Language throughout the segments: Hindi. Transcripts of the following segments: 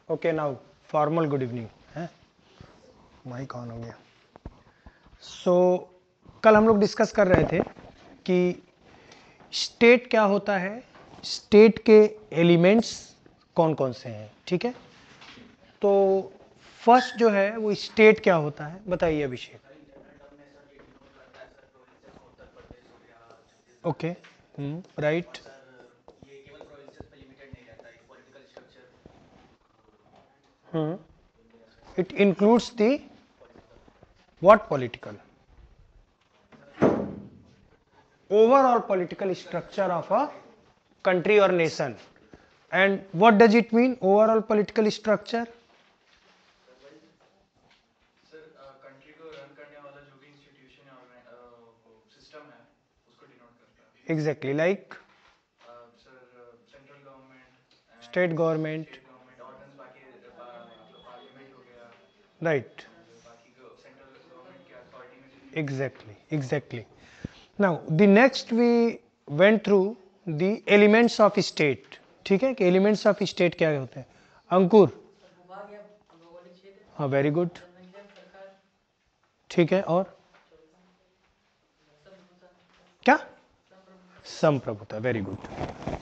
Okay now formal good evening है, माइक ऑन हो गया। सो कल हम लोग डिस्कस कर रहे थे कि स्टेट क्या होता है, स्टेट के एलिमेंट्स कौन कौन से हैं। ठीक है, तो फर्स्ट जो है वो स्टेट क्या होता है बताइए Abhishek. Okay right, it includes the what political, overall political structure of a country or nation. And what does it mean, overall political structure? Country को रन करने वाला जो भी इंस्टीट्यूशन या सिस्टम है उसको डिनोट करता है। Exactly, like sir central government, state government, organs, बाकी आपका पार्लियामेंट हो गया, right, बाकी सेंट्रल गवर्नमेंट की अथॉरिटी में जितनी exactly. Now the next we went through the elements of state. ठीक है कि एलिमेंट्स ऑफ स्टेट क्या होते हैं। अंकुर, हाँ वेरी गुड, ठीक है, और क्या, संप्रभुता, वेरी गुड।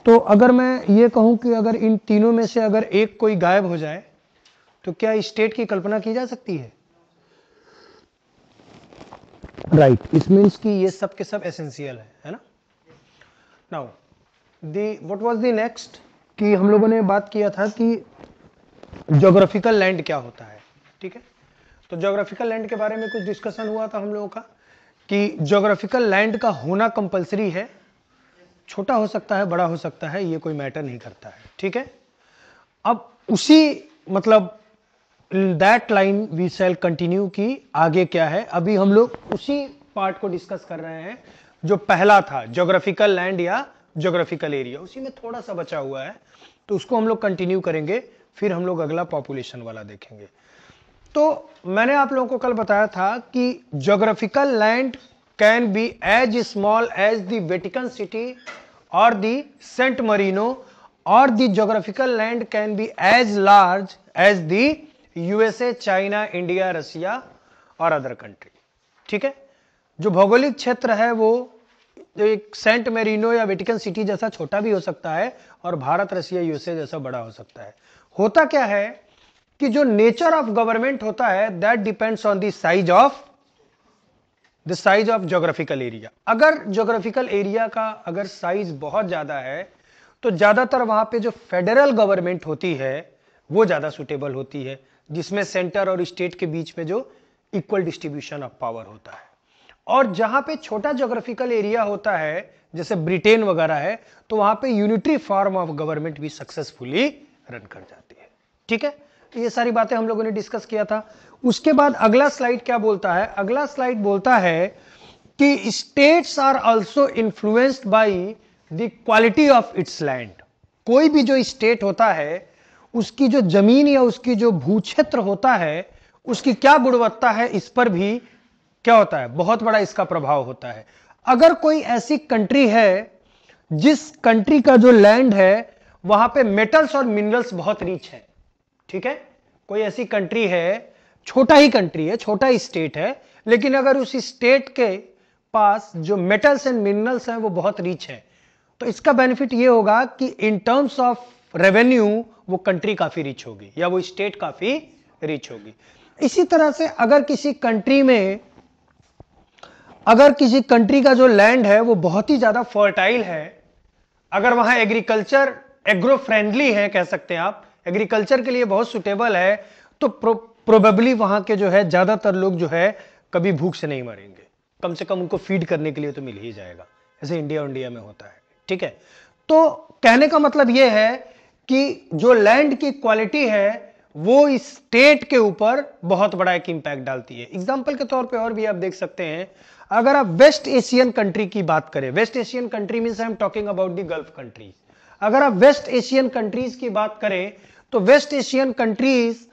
तो अगर मैं ये कहूं कि अगर इन तीनों में से अगर एक कोई गायब हो जाए तो क्या स्टेट की कल्पना की जा सकती है? राइट, इट मीन्स कि ये सब के सब एसेंशियल है ना। Now what was the next कि हम लोगों ने बात किया था कि ज्योग्राफिकल लैंड क्या होता है। ठीक है, तो ज्योग्राफिकल लैंड के बारे में कुछ डिस्कशन हुआ था हम लोगों का कि ज्योग्राफिकल लैंड का होना कंपलसरी है, छोटा हो सकता है, बड़ा हो सकता है, ये कोई मैटर नहीं करता है। ठीक है, अब उसी मतलब that line we shall continue की आगे क्या है। अभी हम लोग उसी पार्ट को डिस्कस कर रहे हैं जो पहला था, ज्योग्राफिकल लैंड या ज्योग्राफिकल एरिया, उसी में थोड़ा सा बचा हुआ है तो उसको हम लोग कंटिन्यू करेंगे, फिर हम लोग अगला पॉपुलेशन वाला देखेंगे। तो मैंने आप लोगों को कल बताया था कि geographical land can be as small as the Vatican city और द सेंट मरीनो, और the geographical land can be as large as the USA, China, India, Russia और अदर कंट्री। ठीक है, जो भौगोलिक क्षेत्र है वो एक सेंट मेरिनो या वेटिकन सिटी जैसा छोटा भी हो सकता है और भारत, रसिया, यूएसए जैसा बड़ा हो सकता है। होता क्या है कि जो नेचर ऑफ गवर्नमेंट होता है that depends on the size of geographical area. अगर ज्योग्राफिकल एरिया का अगर साइज बहुत ज्यादा है तो ज्यादातर वहां पे जो फेडरल गवर्नमेंट होती है वो ज्यादा सुटेबल होती है, जिसमें सेंटर और स्टेट के बीच में जो इक्वल डिस्ट्रीब्यूशन ऑफ पावर होता है। और जहां पे छोटा ज्योग्राफिकल एरिया होता है जैसे ब्रिटेन वगैरह है तो वहां पे यूनिटरी फॉर्म ऑफ गवर्नमेंट भी सक्सेसफुली रन कर जाती है। ठीक है, ये सारी बातें हम लोगों ने डिस्कस किया था। उसके बाद अगला स्लाइड क्या बोलता है, अगला स्लाइड बोलता है कि states are also influenced by the quality of its land. कोई भी जो स्टेट होता है उसकी जो जमीन या उसकी जो भूक्षेत्र होता है उसकी क्या गुणवत्ता है, इस पर भी क्या होता है, बहुत बड़ा इसका प्रभाव होता है। अगर कोई ऐसी कंट्री है जिस कंट्री का जो लैंड है वहां पे मेटल्स और मिनरल्स बहुत रिच है, ठीक है, कोई ऐसी कंट्री है, छोटा ही कंट्री है, छोटा ही स्टेट है, लेकिन अगर उस स्टेट के पास जो मेटल्स एंड मिनरल्स हैं वो बहुत रिच है तो इसका बेनिफिट ये होगा कि इन टर्म्स ऑफ रेवेन्यू वो कंट्री काफी रिच होगी या वो स्टेट काफी रिच होगी। इसी तरह से अगर किसी कंट्री का जो लैंड है वो बहुत ही ज्यादा फर्टाइल है, अगर वहां एग्रीकल्चर एग्रो फ्रेंडली है, कह सकते हैं आप, एग्रीकल्चर के लिए बहुत सुटेबल है, तो प्रोबेबली वहां के जो है ज्यादातर लोग जो है कभी भूख से नहीं मरेंगे, कम से कम उनको फीड करने के लिए तो मिल ही जाएगा, ऐसे इंडिया में होता है। ठीक है, तो कहने का मतलब यह है कि जो लैंड की क्वालिटी है वो इस स्टेट के ऊपर बहुत बड़ा एक इंपैक्ट डालती है। एग्जांपल के तौर पे और भी आप देख सकते हैं, अगर आप वेस्ट एशियन कंट्री की बात करें, west Asian country means I am talking about the gulf countries, अगर आप वेस्ट एशियन कंट्रीज की बात करें तो वेस्ट एशियन कंट्रीज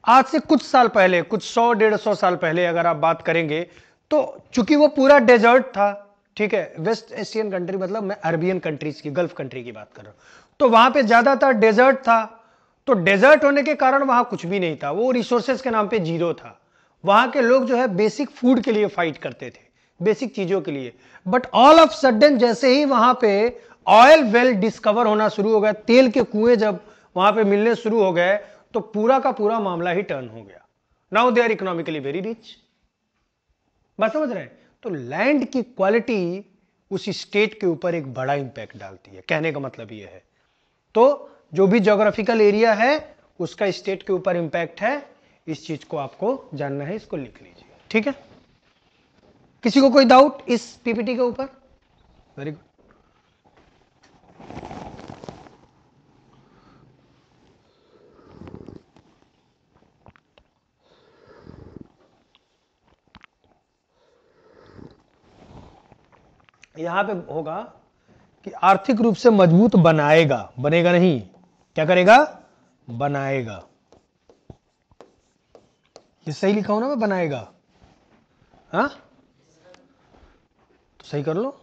आज से कुछ साल पहले, कुछ 100-150 साल पहले अगर आप बात करेंगे तो चूंकि वो पूरा डेजर्ट था, ठीक है, वेस्ट एशियन कंट्री मतलब मैं अरबियन कंट्रीज की, गल्फ कंट्री की बात कर रहा हूं, तो वहां पे ज्यादातर डेजर्ट था, तो डेजर्ट होने के कारण वहां कुछ भी नहीं था, वो रिसोर्सेस के नाम पे जीरो था। वहां के लोग जो है बेसिक फूड के लिए फाइट करते थे, बेसिक चीजों के लिए। बट ऑल ऑफ सडन जैसे ही वहां पे ऑयल वेल डिस्कवर होना शुरू हो गया, तेल के कुएं जब वहां पे मिलने शुरू हो गए, तो पूरा का पूरा मामला ही टर्न हो गया। Now they are economically very rich. बात समझ रहे हैं? तो लैंड की क्वालिटी उस स्टेट के ऊपर एक बड़ा इंपैक्ट डालती है, कहने का मतलब यह है। तो जो भी ज्योग्राफिकल एरिया है उसका स्टेट के ऊपर इंपैक्ट है, इस चीज को आपको जानना है, इसको लिख लीजिए, ठीक है? किसी को कोई डाउट इस पीपीटी के ऊपर? Very good. यहां पे होगा कि आर्थिक रूप से मजबूत बनाएगा, बनेगा नहीं, क्या करेगा? बनाएगा। ये सही लिखा हो ना? मैं बनाएगा, हाँ तो सही कर लो।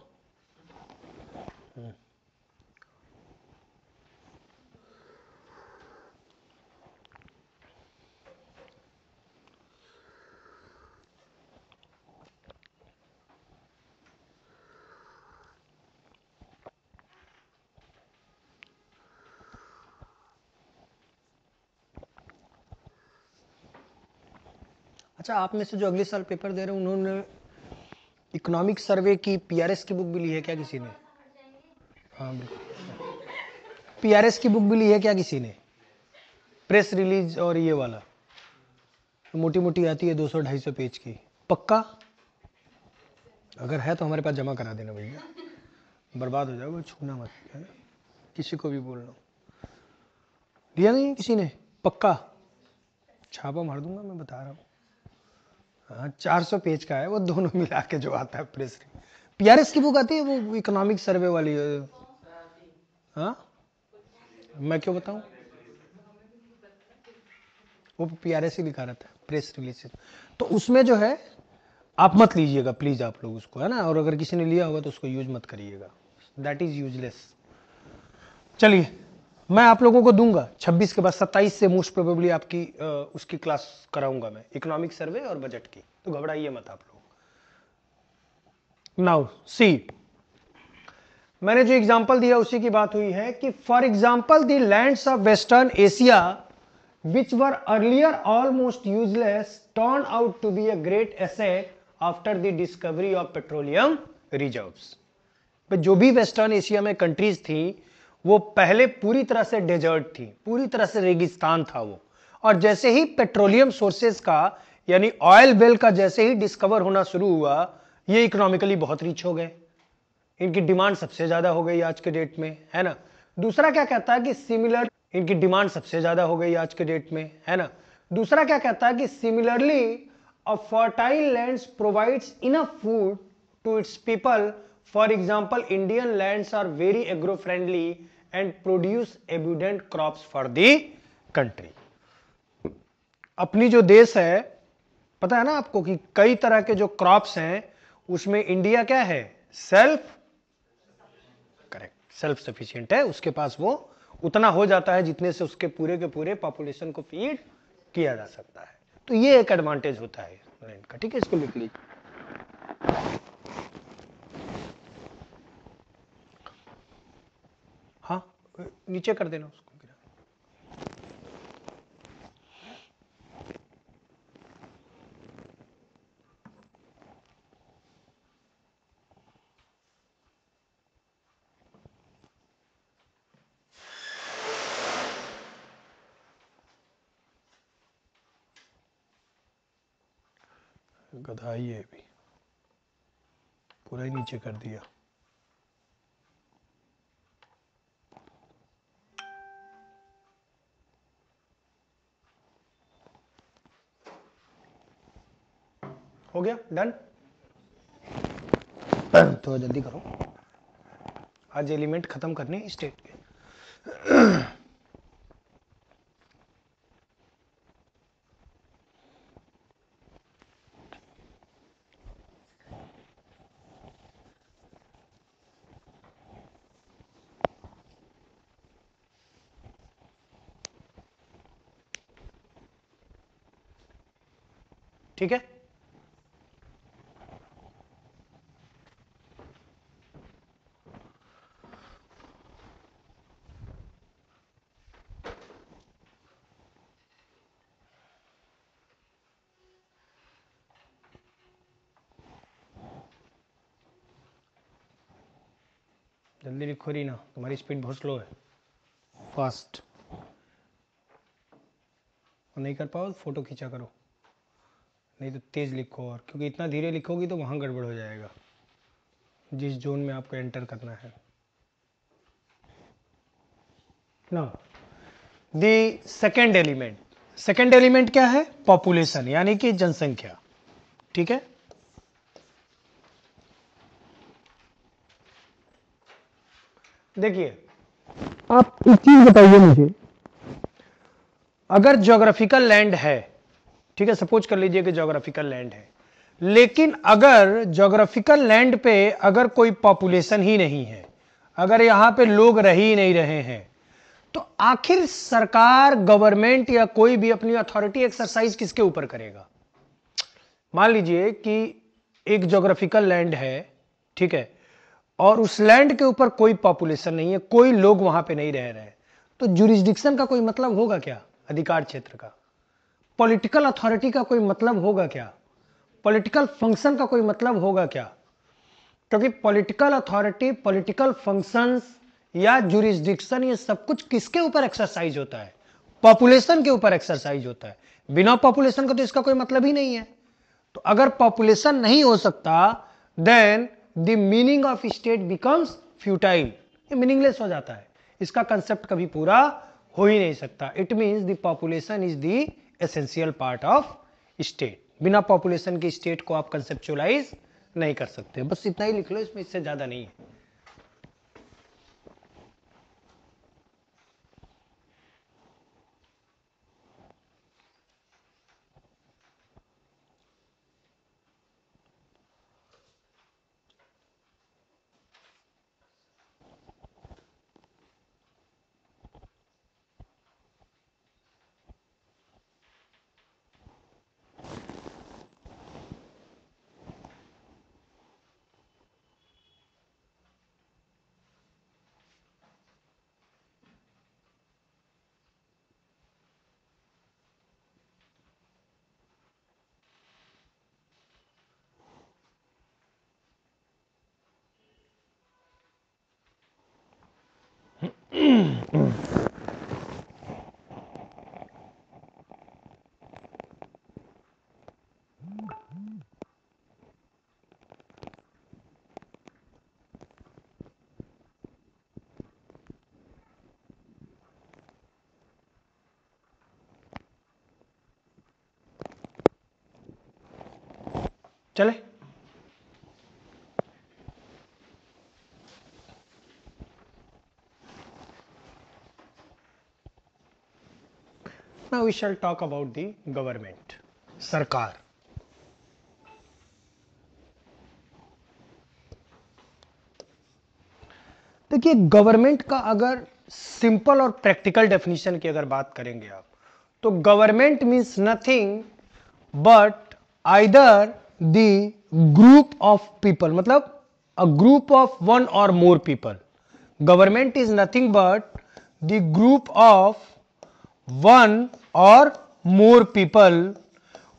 अच्छा, आप में से जो अगले साल पेपर दे रहे हैं उन्होंने इकोनॉमिक सर्वे की पीआरएस की बुक भी ली है क्या किसी ने? हाँ बिल्कुल। पीआरएस की बुक भी ली है क्या किसी ने? प्रेस रिलीज और ये वाला मोटी मोटी आती है 200-250 पेज की, पक्का? अगर है तो हमारे पास जमा करा देना भैया, बर्बाद हो जाएगा, छूना मत, है ना? किसी को भी बोल लो। लिया नहीं किसी ने? पक्का छापा मार दूंगा, मैं बता रहा हूँ। हाँ 400 पेज का है वो, दोनों मिला के जो आता है प्रेस। पीआरएस की बुक आती है वो इकोनॉमिक सर्वे वाली। हाँ मैं क्यों बताऊं? वो पीआरएस ही लिखा रहता है, प्रेस रिलीज। तो उसमें जो है आप मत लीजिएगा प्लीज, आप लोग उसको, है ना? और अगर किसी ने लिया होगा तो उसको यूज मत करिएगा, दैट इज यूजलेस। चलिए मैं आप लोगों को दूंगा 26 के बाद 27 से मोस्ट प्रोबेबली आपकी उसकी क्लास कराऊंगा मैं, इकोनॉमिक सर्वे और बजट की, तो घबराइए मत आप लोग। नाउ सी, मैंने जो एग्जांपल दिया उसी की बात हुई है कि for example the lands of western Asia which were earlier almost useless turned out to be a great asset after the discovery of petroleum reserves। जो भी वेस्टर्न एशिया में कंट्रीज थी वो पहले पूरी तरह से डेजर्ट थी, पूरी तरह से रेगिस्तान था वो, और जैसे ही पेट्रोलियम सोर्सेज का यानी ऑयल वेल का जैसे ही डिस्कवर होना शुरू हुआ, ये इकोनॉमिकली बहुत रिच हो गए, इनकी डिमांड सबसे ज्यादा हो गई आज के डेट में, है ना? दूसरा क्या कहता है कि सिमिलर, इनकी डिमांड सबसे ज्यादा हो गई आज के डेट में, है ना? दूसरा क्या कहता है कि similarly a fertile lands provides enough food to its people. For example Indian lands are very agro friendly and produce abundant crops for the country. अपनी जो देश है, पता है ना आपको कि कई तरह के जो क्रॉप्स हैं उसमें इंडिया क्या है? सेल्फ, करेक्ट, सेल्फ सफिशिएंट है, उसके पास वो उतना हो जाता है जितने से उसके पूरे के पूरे पॉपुलेशन को फीड किया जा सकता है। तो ये एक एडवांटेज होता है लैंड का, ठीक है? इसको लिख लीजिए। हाँ नीचे कर देना उसको। गधा ही है भी, पूरा ही नीचे कर दिया। हो गया डन? तो जल्दी करो, आज एलिमेंट खत्म करने स्टेट के। ठीक है। जल्दी लिखो रीना, तुम्हारी स्पीड बहुत स्लो है। फास्ट नहीं कर पाओ फोटो खींचा करो, नहीं तो तेज लिखो, और क्योंकि इतना धीरे लिखोगी तो वहां गड़बड़ हो जाएगा जिस जोन में आपको एंटर करना है ना। द सेकेंड एलिमेंट क्या है? पॉपुलेशन, यानी कि जनसंख्या। ठीक है, देखिए आप एक चीज बताइए मुझे, अगर ज्योग्राफिकल लैंड है, ठीक है, सपोज कर लीजिए कि ज्योग्राफिकल लैंड है, लेकिन अगर ज्योग्राफिकल लैंड पे अगर कोई पॉपुलेशन ही नहीं है, अगर यहां पे लोग रह ही नहीं रहे हैं, तो आखिर सरकार, गवर्नमेंट या कोई भी अपनी अथॉरिटी एक्सरसाइज किसके ऊपर करेगा? मान लीजिए कि एक ज्योग्राफिकल लैंड है, ठीक है, और उस लैंड के ऊपर कोई पॉपुलेशन नहीं है, कोई लोग वहां पे नहीं रह रहे, तो जुरिस्डिक्शन का कोई मतलब होगा क्या? अधिकार क्षेत्र का, पॉलिटिकल अथॉरिटी का कोई मतलब होगा क्या? पॉलिटिकल फंक्शन का कोई मतलब होगा क्या? क्योंकि पॉलिटिकल अथॉरिटी, पॉलिटिकल फंक्शंस या जुरिस्डिक्शन, ये सब कुछ किसके ऊपर एक्सरसाइज होता है? पॉपुलेशन के ऊपर एक्सरसाइज होता है। बिना पॉपुलेशन का तो इसका कोई मतलब ही नहीं है। तो अगर पॉपुलेशन नहीं हो सकता, then the meaning of state becomes futile, ये मीनिंगलेस हो जाता है, इसका कंसेप्ट कभी पूरा हो ही नहीं सकता। It means the population is the essential part of state. बिना पॉपुलेशन की स्टेट को आप कंसेप्चुअलाइज नहीं कर सकते। बस इतना ही लिख लो, इसमें इससे ज्यादा नहीं है। चले, now we shall talk about the government, सरकार। देखिए, गवर्नमेंट का अगर सिंपल और प्रैक्टिकल डेफिनेशन की अगर बात करेंगे आप, तो government means nothing but either the group of people, मतलब a group of one or more people. Government is nothing but the group of one or more people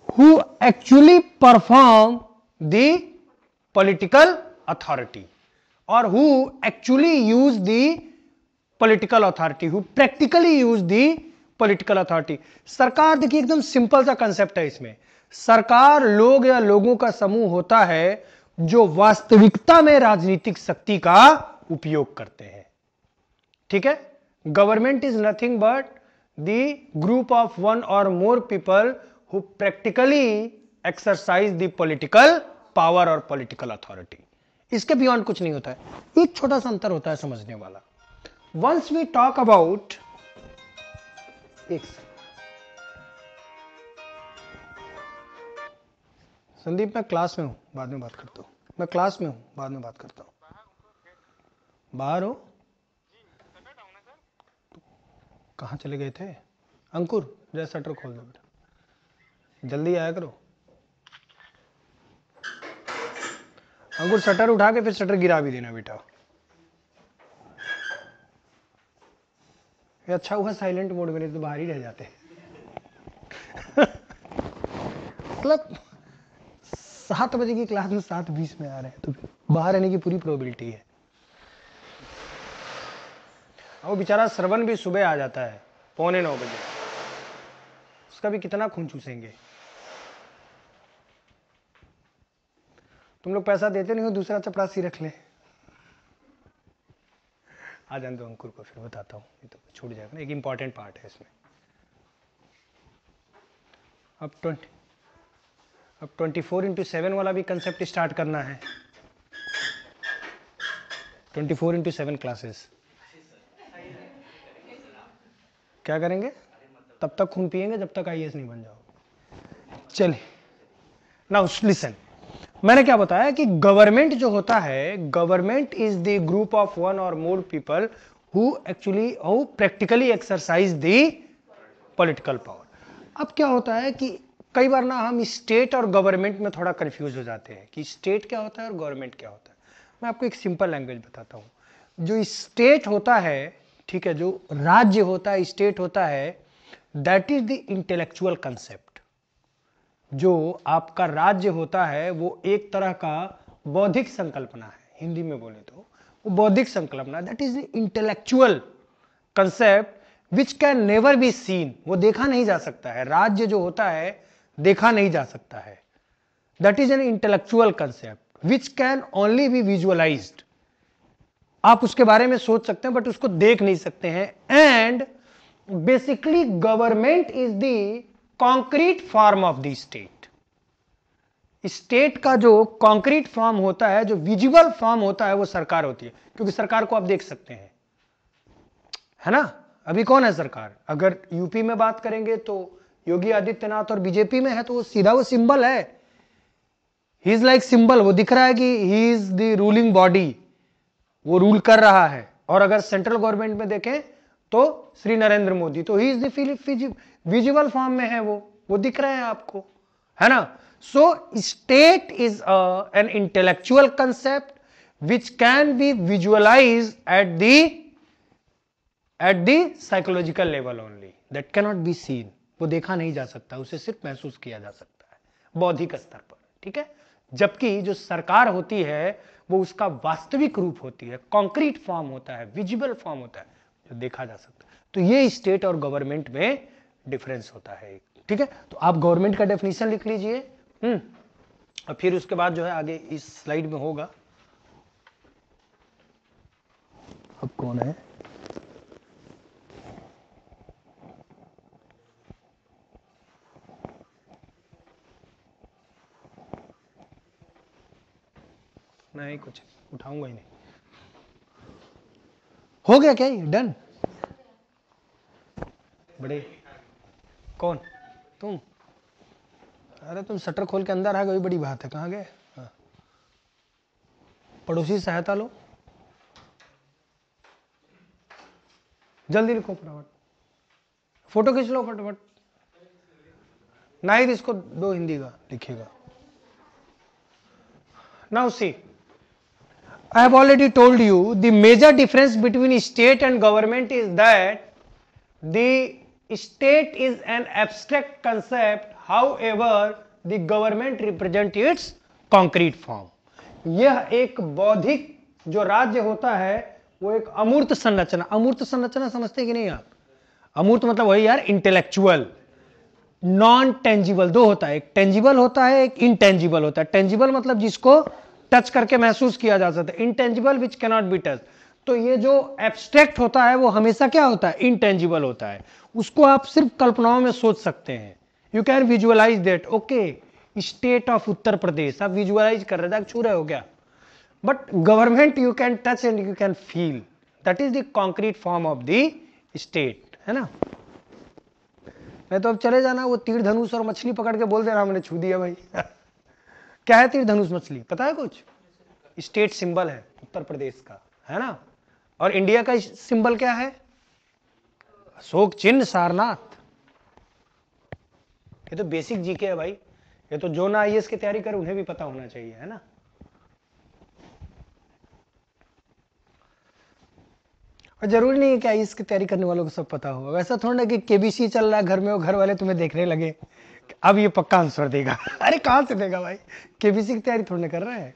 who actually perform the political authority or who actually use the political authority, who practically use the political authority। सरकार, देखिए एकदम सिंपल सा कंसेप्ट है इसमें। सरकार लोग या लोगों का समूह होता है जो वास्तविकता में राजनीतिक शक्ति का उपयोग करते हैं। ठीक है, government is nothing but the group of one or more people who practically exercise the political power और political authority। इसके बियॉन्ड कुछ नहीं होता है। एक छोटा सा अंतर होता है समझने वाला। Once we talk about, एक संदीप, मैं क्लास में हूं, बाद में बात करता हूं। मैं क्लास में हूं, बाद में बात करता हूं। बाहर हो? कहां चले गए थे? अंकुर, जरा शटर खोल दो बेटा, जल्दी आया करो। अंकुर शटर उठा के फिर शटर गिरा भी देना बेटा। ये अच्छा हुआ साइलेंट मोड में, नहीं तो बाहर ही रह जाते। मतलब 7 बजे की क्लास में 7:20 में आ रहे हैं, तो बाहर रहने की पूरी प्रोबेबिलिटी है। वो बेचारा श्रवण भी सुबह आ जाता है 8:45 बजे, उसका भी कितना खून चूसेंगे। तुम लोग पैसा देते नहीं हो, दूसरा चपरासी रख ले। आ जान दो अंकुर को, फिर बताता हूँ, ये तो छूट जाएगा ना, एक इंपॉर्टेंट पार्ट है इसमें। अब 24x7 वाला भी कंसेप्ट स्टार्ट करना है। 24x7 क्लासेस क्या करेंगे? तब तक खून पिएंगे जब तक आईएएस नहीं बन जाओ। चलिए, नाउ लिसन, मैंने क्या बताया कि गवर्नमेंट जो होता है, government is the group of one or more people who practically exercise the political power. अब क्या होता है कि कई बार ना हम स्टेट और गवर्नमेंट में थोड़ा कंफ्यूज हो जाते हैं कि स्टेट क्या होता है और गवर्नमेंट क्या होता है। मैं आपको एक सिंपल लैंग्वेज बताता हूं। जो स्टेट होता है, ठीक है, जो राज्य होता है, स्टेट होता है, that is the intellectual concept. जो आपका राज्य होता है वो एक तरह का बौद्धिक संकल्पना है, हिंदी में बोले तो वो बौद्धिक संकल्पना, that is the intellectual concept which can never be seen. वो देखा नहीं जा सकता है, राज्य जो होता है देखा नहीं जा सकता है। That is an intellectual concept which can only B visualised. आप उसके बारे में सोच सकते हैं बट उसको देख नहीं सकते हैं। And basically government is the concrete form of the state. State का जो कॉन्क्रीट फॉर्म होता है, जो विजुअल फॉर्म होता है, वो सरकार होती है, क्योंकि सरकार को आप देख सकते हैं, है ना। अभी कौन है सरकार? अगर यूपी में बात करेंगे तो योगी आदित्यनाथ, और बीजेपी में है तो वो सीधा वो सिंबल है, ही इज लाइक सिंबल। वो दिख रहा है कि ही इज द रूलिंग बॉडी, वो रूल कर रहा है। और अगर सेंट्रल गवर्नमेंट में देखें तो श्री नरेंद्र मोदी, तो he is the visual form में है, वो दिख रहे हैं आपको, है ना। So state is an intellectual concept which can be visualize at the psychological level only, that can not be seen. वो देखा नहीं जा सकता, उसे सिर्फ महसूस किया जा सकता है बौद्धिक स्तर पर, ठीक है। जबकि जो सरकार होती है वो उसका वास्तविक रूप होती है, कॉन्क्रीट फॉर्म होता है, विजिबल फॉर्म होता है, जो देखा जा सकता है। तो ये स्टेट और गवर्नमेंट में डिफरेंस होता है, ठीक है। तो आप गवर्नमेंट का डेफिनेशन लिख लीजिए, और फिर उसके बाद जो है आगे इस स्लाइड में होगा। अब कौन है? नहीं, कुछ उठाऊंगा ही नहीं। हो गया क्या ये? डन? बड़े कौन? तुम? अरे तुम शटर खोल के अंदर आ गए, बड़ी बात है। कहाँ गए? हाँ। पड़ोसी सहायता लो, जल्दी लिखो फटाफट, फोटो खींच लो फटाफट। नाहिद इसको दो, हिंदी का लिखिएगा। Now see, I have already told you the major difference between state and government is that the state is an abstract concept, however the government represents its concrete form. यह एक बौद्धिक, जो राज्य होता है वो एक अमूर्त संरचना। अमूर्त संरचना समझते हैं कि नहीं आप? अमूर्त मतलब वही यार, इंटेलेक्चुअल, नॉन टेंजिबल। दो होता है, एक टेंजिबल होता है, एक इनटेंजिबल होता है। टेंजिबल मतलब जिसको टच करके महसूस किया जा सकता है, intangible which can not be touch. तो ये जो एब्स्ट्रैक्ट होता है वो हमेशा क्या होता है? इनटेंजिबल होता है। उसको आप सिर्फ कल्पनाओं में सोच सकते हैं, you can visualize that. Okay, state of Uttar Pradesh आप विजुअलाइज कर रहे थे, छू रहे हो क्या? But government you can touch and you can feel, that is the concrete form of the state, है ना। मैं तो अब चले जाना, वो तीर धनुष और मछली पकड़ के बोल देना हमने छू दिया भाई। क्या है तीर धनुष मछली, पता है कुछ? स्टेट सिंबल है उत्तर प्रदेश का, है ना। और इंडिया का सिंबल क्या है? अशोक चिन्ह, सारनाथ। ये तो बेसिक जीके है भाई, ये तो जो ना आईएएस की तैयारी करे उन्हें भी पता होना चाहिए, है ना। और जरूरी नहीं है कि आईएएस की तैयारी करने वालों को सब पता हो। वैसा थोड़ा ना कि केबीसी चल रहा है घर में और घर वाले तुम्हें देखने लगे अब ये पक्का आंसर देगा। अरे कहां से देगा भाई, केबीसी की तैयारी थोड़ा कर रहा है।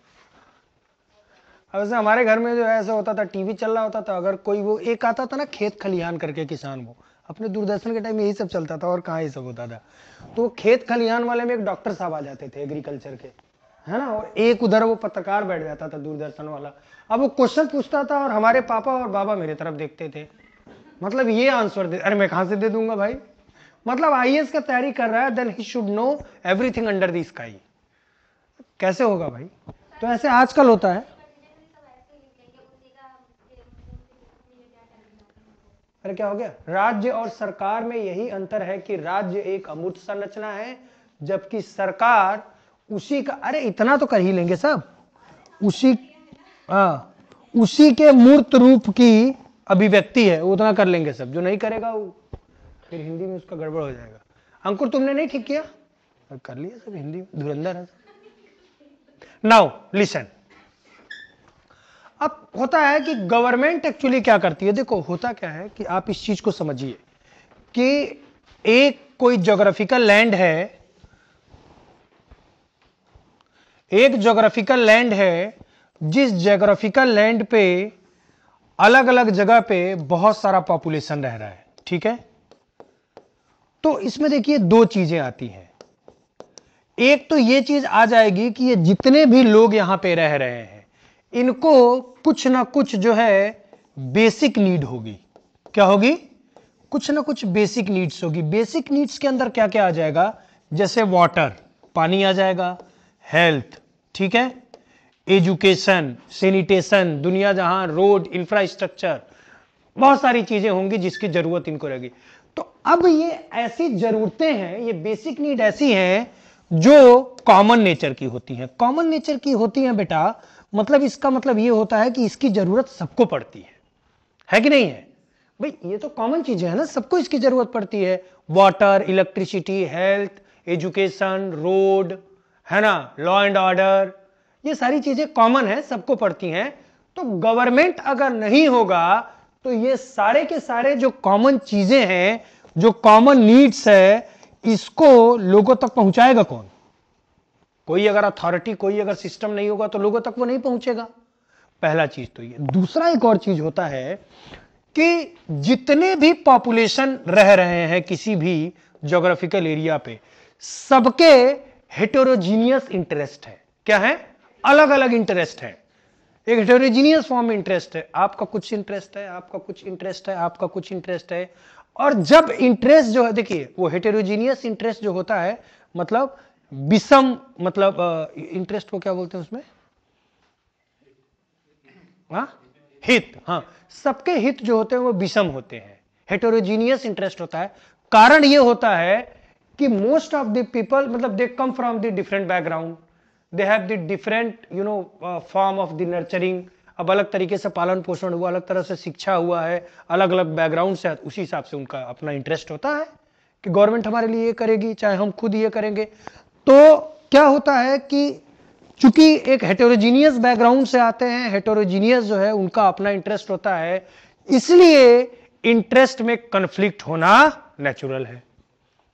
अब वैसे हमारे घर में जो है ऐसा होता था, टीवी चल रहा होता था, अगर कोई वो एक आता था ना खेत खलिहान करके, किसान, वो अपने दूरदर्शन के टाइम में यही सब चलता था और कहाँ ये सब होता था। तो खेत खलिहान वाले में एक डॉक्टर साहब आ जाते थे एग्रीकल्चर के, है ना, और एक उधर वो पत्रकार बैठ जाता था दूरदर्शन वाला। अब वो क्वेश्चन पूछता था और हमारे पापा और बाबा मेरे तरफ देखते थे, मतलब ये आंसर दे। अरे मैं कहां से दे दूंगा भाई, मतलब आईएएस का तैयारी कर रहा है, then he should know everything under the sky. कैसे होगा भाई? तो ऐसे आजकल होता है। अरे क्या हो गया? राज्य और सरकार में यही अंतर है कि राज्य एक अमूर्त संरचना है, जबकि सरकार उसी का, अरे इतना तो कर ही लेंगे सब, उसी के मूर्त रूप की अभिव्यक्ति है, उतना कर लेंगे सब। जो नहीं करेगा वो फिर हिंदी में उसका गड़बड़ हो जाएगा। अंकुर तुमने नहीं ठीक किया, कर लिया सब हिंदी में, धुरंधर है। नाउ लिसन, अब होता है कि गवर्नमेंट एक्चुअली क्या करती है। देखो होता क्या है कि आप इस चीज को समझिए कि एक कोई ज्योग्राफिकल लैंड है, एक ज्योग्राफिकल लैंड है, जिस ज्योग्राफिकल लैंड पे अलग अलग जगह पे बहुत सारा पॉपुलेशन रह रहा है, ठीक है। तो इसमें देखिए दो चीजें आती हैं। एक तो ये चीज आ जाएगी कि ये जितने भी लोग यहां पे रह रहे हैं इनको कुछ ना कुछ जो है बेसिक नीड होगी। क्या होगी? कुछ ना कुछ बेसिक नीड्स होगी। बेसिक नीड्स के अंदर क्या क्या आ जाएगा? जैसे वाटर, पानी आ जाएगा, हेल्थ, ठीक है, एजुकेशन, सैनिटेशन, दुनिया जहां रोड, इंफ्रास्ट्रक्चर, बहुत सारी चीजें होंगी जिसकी जरूरत इनको रहेगी। तो अब ये ऐसी जरूरतें हैं, ये बेसिक नीड ऐसी हैं जो कॉमन नेचर की होती हैं। कॉमन नेचर की होती हैं बेटा, मतलब इसका मतलब ये होता है कि इसकी जरूरत सबको पड़ती है कि नहीं है भाई? ये तो कॉमन चीजें हैं ना, सबको इसकी जरूरत पड़ती है। Water, electricity, health, education, road, है ना, लॉ एंड ऑर्डर, ये सारी चीजें कॉमन है, सबको पड़ती हैं। तो गवर्नमेंट अगर नहीं होगा तो ये सारे के सारे जो कॉमन चीजें हैं, जो कॉमन नीड्स है, इसको लोगों तक पहुंचाएगा कौन? कोई अगर अथॉरिटी, कोई अगर सिस्टम नहीं होगा तो लोगों तक वो नहीं पहुंचेगा। पहला चीज तो ये। दूसरा एक और चीज होता है कि जितने भी पॉपुलेशन रह रहे हैं किसी भी ज्योग्राफिकल एरिया पे, सबके हेटेरोजीनियस इंटरेस्ट है। क्या है? अलग अलग इंटरेस्ट है, एक हेटेरोजीनियस फॉर्म में इंटरेस्ट है। आपका कुछ इंटरेस्ट है, आपका कुछ इंटरेस्ट है, आपका कुछ इंटरेस्ट है। और जब इंटरेस्ट जो है, देखिए वो हेटेरोजीनियस इंटरेस्ट जो होता है, मतलब विषम, मतलब इंटरेस्ट को क्या बोलते हैं उसमें? हित। हाँ, सबके हित जो होते हैं वो विषम होते हैं, हेटेरोजीनियस इंटरेस्ट होता है। कारण ये होता है कि मोस्ट ऑफ द पीपल, मतलब they come from the different background, they have the different form of the nurturing. अब अलग तरीके से पालन पोषण हुआ, अलग तरह से शिक्षा हुआ है, अलग अलग बैकग्राउंड से, उसी हिसाब से उनका अपना इंटरेस्ट होता है कि गवर्नमेंट हमारे लिए ये करेगी, चाहे हम खुद ये करेंगे। तो क्या होता है कि चूंकि एक हेटेरोजीनियस बैकग्राउंड से आते हैं, हेटेरोजीनियस जो है उनका अपना इंटरेस्ट होता है, इसलिए इंटरेस्ट में कन्फ्लिक्ट होना नेचुरल है।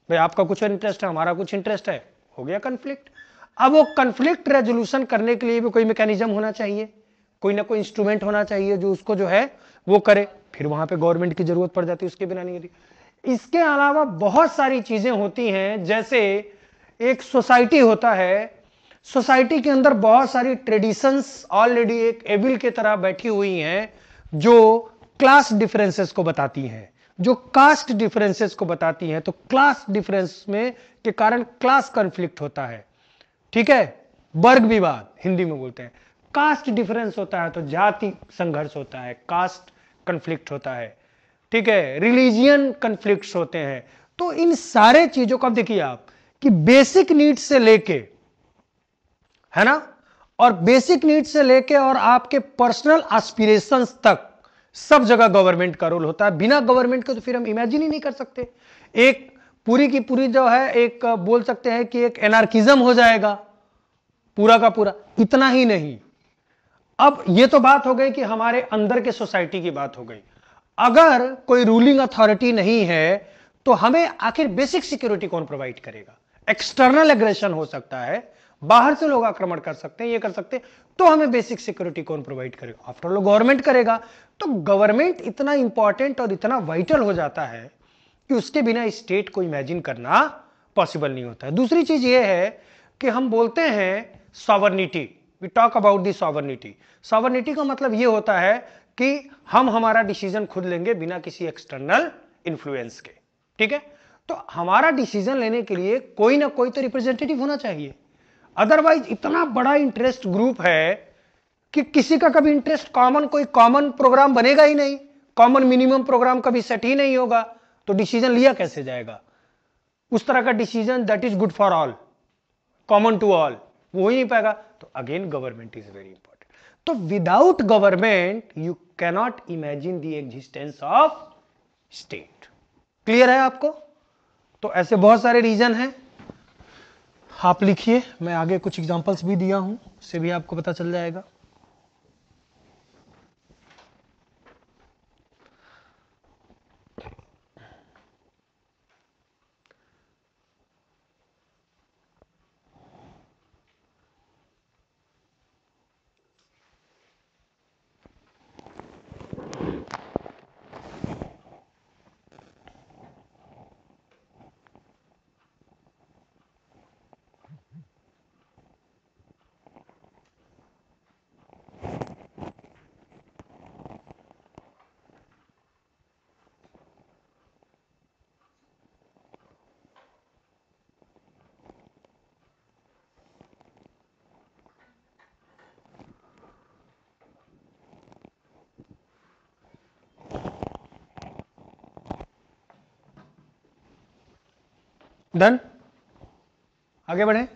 भाई आपका कुछ इंटरेस्ट है, हमारा कुछ इंटरेस्ट है, हो गया कन्फ्लिक्ट। अब वो कन्फ्लिक्ट रेजोल्यूशन करने के लिए भी कोई मैकेनिज्म होना चाहिए, कोई ना कोई इंस्ट्रूमेंट होना चाहिए जो उसको जो है वो करे। फिर वहां पे गवर्नमेंट की जरूरत पड़ जाती है, उसके बिना नहीं होती। इसके अलावा बहुत सारी चीजें होती हैं, जैसे एक सोसाइटी होता है, सोसाइटी के अंदर बहुत सारी ट्रेडिशंस ऑलरेडी एक एविल की तरह बैठी हुई हैं, जो क्लास डिफरेंसेस को बताती हैं, जो कास्ट डिफरेंसेस को बताती हैं। तो क्लास डिफरेंस में के कारण क्लास कॉन्फ्लिक्ट होता है, ठीक है, वर्ग विवाद हिंदी में बोलते हैं। कास्ट डिफरेंस होता है तो जाति संघर्ष होता है, कास्ट कॉन्फ्लिक्ट होता है, ठीक है, रिलीजियन कॉन्फ्लिक्ट्स होते हैं। तो इन सारे चीजों को अब देखिए आप कि बेसिक नीड्स से लेके, है ना, और बेसिक नीड्स से लेके और आपके पर्सनल एस्पिरेशंस तक सब जगह गवर्नमेंट का रोल होता है। बिना गवर्नमेंट के तो फिर हम इमेजिन ही नहीं कर सकते। एक पूरी की पूरी जो है, एक बोल सकते हैं कि एक एनार्किज्म हो जाएगा पूरा का पूरा। इतना ही नहीं, अब ये तो बात हो गई कि हमारे अंदर के सोसाइटी की बात हो गई। अगर कोई रूलिंग अथॉरिटी नहीं है तो हमें आखिर बेसिक सिक्योरिटी कौन प्रोवाइड करेगा? एक्सटर्नल एग्रेशन हो सकता है, बाहर से लोग आक्रमण कर सकते हैं, ये कर सकते हैं, तो हमें बेसिक सिक्योरिटी कौन प्रोवाइड करेगा? आफ्टर ऑल गवर्नमेंट करेगा। तो गवर्नमेंट इतना इंपॉर्टेंट और इतना वाइटल हो जाता है कि उसके बिना स्टेट को इमेजिन करना पॉसिबल नहीं होता है। दूसरी चीज ये है कि हम बोलते हैं sovereignty, we talk about the sovereignty. Sovereignty का मतलब ये होता है कि हम हमारा डिसीजन खुद लेंगे बिना किसी एक्सटर्नल इन्फ्लुएंस के, ठीक है? तो हमारा डिसीजन लेने के लिए कोई ना कोई तो रिप्रेजेंटेटिव होना चाहिए, अदरवाइज इतना बड़ा इंटरेस्ट ग्रुप है कि किसी का कभी इंटरेस्ट कॉमन, कोई कॉमन प्रोग्राम बनेगा ही नहीं, कॉमन मिनिमम प्रोग्राम कभी सेट ही नहीं होगा, तो डिसीजन लिया कैसे जाएगा? उस तरह का decision that is good for all, common to all, वो ही नहीं पाएगा। तो again government is very important. तो without government you cannot imagine the existence of state. Clear है आपको? तो ऐसे बहुत सारे रीजन हैं, आप लिखिए, मैं आगे कुछ एग्जांपल्स भी दिया हूं, उससे भी आपको पता चल जाएगा। डन, आगे बढ़े।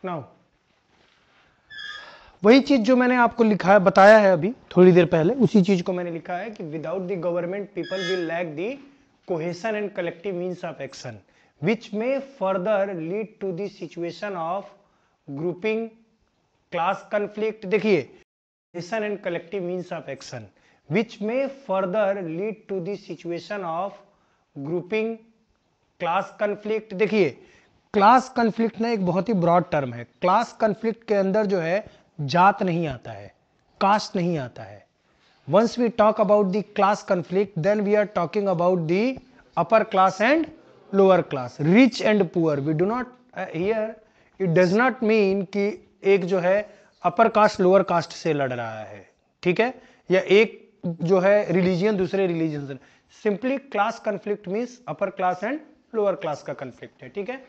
नाउ वही चीज जो मैंने आपको लिखा है, बताया है अभी थोड़ी देर पहले, उसी चीज को मैंने लिखा है कि without the government people will lack the cohesion and collective means of action which may further lead to the situation of grouping, class conflict. देखिए, cohesion and collective means of action which may further lead to the situation of grouping, class conflict. देखिए, क्लास कन्फ्लिक्ट ना एक बहुत ही ब्रॉड टर्म है। क्लास कन्फ्लिक्ट के अंदर जो है जात नहीं आता है, कास्ट नहीं आता है। Once we talk about the class conflict then we are talking about the upper class and lower class, rich and poor. We do not here, it does not mean कि एक जो है अपर कास्ट लोअर कास्ट से लड़ रहा है, ठीक है, या एक जो है रिलीजियन दूसरे रिलीजियन से। Simply class conflict means upper class and lower class का कन्फ्लिक्ट है, ठीक है।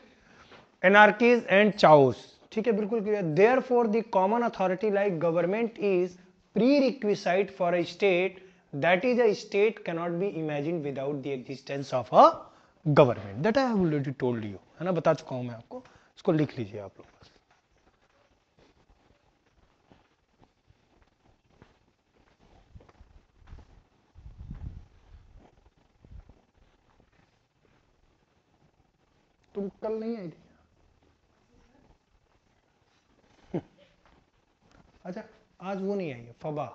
एनार्कीज एंड चाओस, ठीक है, बिल्कुल clear. Therefore the common authority like government is pre-requisite for a state, that is a state cannot be imagine without the existence of a government. That I have already told you, है ना, बता चुका हूं मैं आपको, इसको लिख लीजिए आप लोग। तुम कल नहीं आई थी? अच्छा, आज वो नहीं आई है, फबा।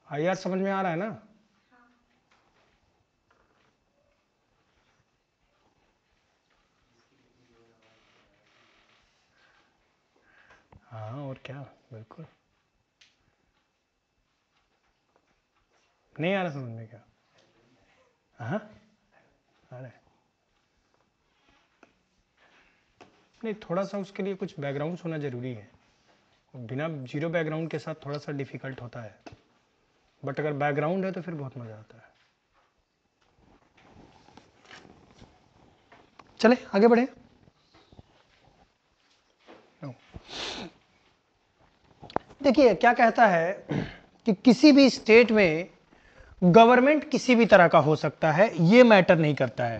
IR समझ में आ रहा है ना? हाँ और क्या, बिल्कुल। नहीं आ रहा समझ में क्या? हाँ आ रहा है। नहीं, थोड़ा सा उसके लिए कुछ बैकग्राउंड होना जरूरी है। बिना जीरो बैकग्राउंड के साथ थोड़ा सा डिफिकल्ट होता है, बट अगर बैकग्राउंड है तो फिर बहुत मजा आता है। चले आगे बढ़े। देखिए क्या कहता है कि किसी भी स्टेट में गवर्नमेंट किसी भी तरह का हो सकता है, ये मैटर नहीं करता है।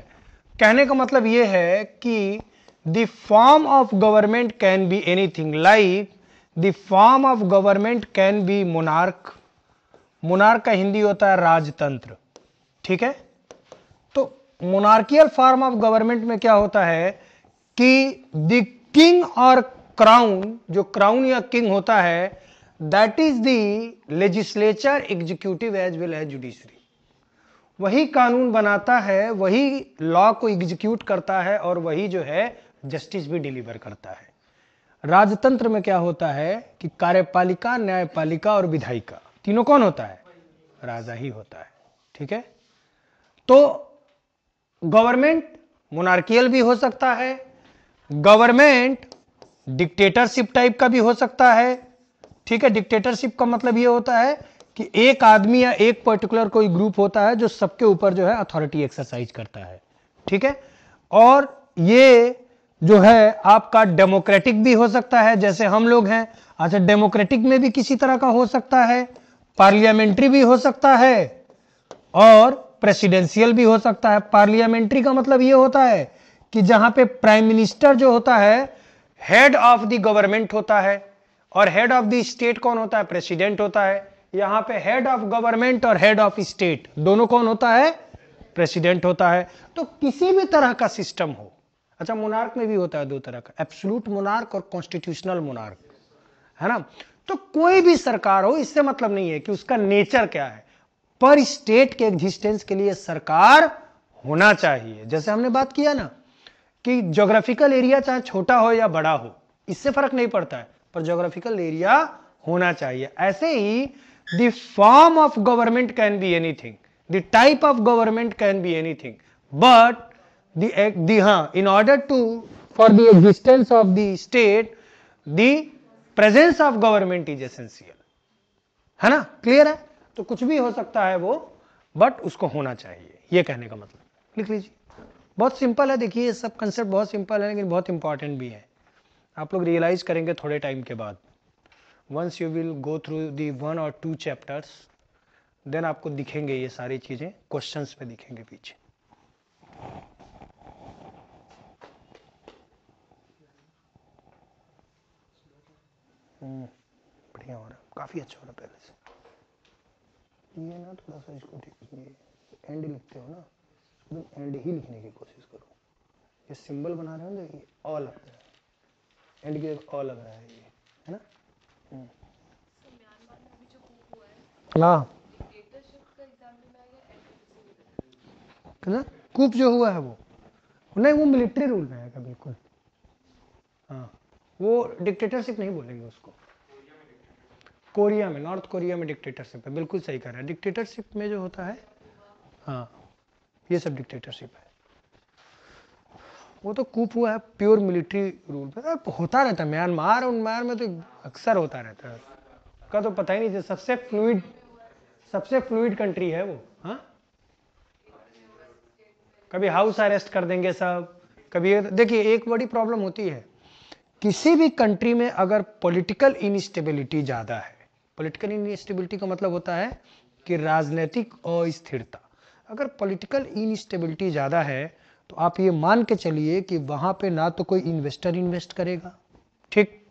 कहने का मतलब ये है कि the form of government can be anything, like the form of government can B monarch. Monarch का हिंदी होता है राजतंत्र, ठीक है। तो मोनार्कियल फॉर्म ऑफ गवर्नमेंट में क्या होता है कि द किंग और क्राउन, जो क्राउन या किंग होता है, that is the legislature, executive as well as judiciary. वही कानून बनाता है, वही लॉ को एग्जीक्यूट करता है और वही जो है जस्टिस भी डिलीवर करता है। राजतंत्र में क्या होता है कि कार्यपालिका, न्यायपालिका और विधायिका तीनों कौन होता है? राजा ही होता है, ठीक है। तो गवर्नमेंट मोनार्कियल भी हो सकता है, गवर्नमेंट डिक्टेटरशिप टाइप का भी हो सकता है, ठीक है। डिक्टेटरशिप का मतलब ये होता है कि एक आदमी या एक पर्टिकुलर कोई ग्रुप होता है जो सबके ऊपर जो है अथॉरिटी एक्सरसाइज करता है, ठीक है। और ये जो है आपका डेमोक्रेटिक भी हो सकता है, जैसे हम लोग हैं। अच्छा, डेमोक्रेटिक में भी किसी तरह का हो सकता है, पार्लियामेंट्री भी हो सकता है और प्रेसिडेंशियल भी हो सकता है। पार्लियामेंट्री का मतलब ये होता है कि जहां पे प्राइम मिनिस्टर जो होता है हेड ऑफ द गवर्नमेंट होता है और हेड ऑफ द स्टेट कौन होता है? प्रेसिडेंट होता है। यहां पे हेड ऑफ गवर्नमेंट और हेड ऑफ स्टेट दोनों कौन होता है? प्रेसिडेंट होता है। तो किसी भी तरह का सिस्टम हो। अच्छा, मोनार्क में भी होता है दो तरह का, एब्सोल्यूट मोनार्क और कॉन्स्टिट्यूशनल मोनार्क, है ना। तो कोई भी सरकार हो, इससे मतलब नहीं है कि उसका नेचर क्या है, पर स्टेट के एग्जिस्टेंस के लिए सरकार होना चाहिए। जैसे हमने बात किया ना कि ज्योग्राफिकल एरिया चाहे छोटा हो या बड़ा हो, इससे फर्क नहीं पड़ता है, पर ज्योग्राफिकल एरिया होना चाहिए। ऐसे ही the form of government can be anything, the type of government can be anything, but in order to for the existence of the state, the presence of government is essential, है ना। क्लियर है? तो कुछ भी हो सकता है वो, बट उसको होना चाहिए, ये कहने का मतलब। लिख लीजिए, बहुत सिंपल है। देखिए, ये सब कंसेप्ट बहुत सिंपल है लेकिन बहुत इंपॉर्टेंट भी है। आप लोग रियलाइज करेंगे थोड़े टाइम के बाद, once you will go through the 1 और 2 चैप्टर्स, देन आपको दिखेंगे ये सारी चीजें, क्वेश्चंस में दिखेंगे पीछे। बढ़िया हो रहा है, काफी अच्छा हो रहा है पहले से। ये ना थोड़ा सा इसको ये एंड लिखते हो ना, एकदम एंड ही लिखने की कोशिश करो। ये सिंबल बना रहे हो ना, ये ऑ लग रहा है, एंड के ऑ लग रहा है, ये है ना। हाँ, कूप जो हुआ है वो नहीं, वो मिलिट्री रूल में आएगा बिल्कुल। हाँ, वो डिक्टेटरशिप नहीं बोलेंगे उसको। कोरिया में, नॉर्थ कोरिया में डिक्टेटरशिप है, बिल्कुल सही कह रहा है। डिक्टेटरशिप में जो होता है, हाँ, ये सब डिक्टेटरशिप है। वो तो कूप हुआ है, प्योर मिलिट्री रूल पे होता रहता है। म्यांमार में तो अक्सर होता रहता है, का तो पता ही नहीं। सबसे फ्लूइड कंट्री है वो। हाँ, कभी हाउस अरेस्ट कर देंगे सब, कभी। देखिए, एक बड़ी प्रॉब्लम होती है किसी भी कंट्री में, अगर पॉलिटिकल इनस्टेबिलिटी ज्यादा है। पॉलिटिकल इनस्टेबिलिटी का मतलब होता है कि राजनीतिक अस्थिरता। अगर पॉलिटिकल इनस्टेबिलिटी ज्यादा है तो आप ये मान के चलिए कि वहां पे ना तो कोई इन्वेस्टर इन्वेस्ट करेगा, ठीक,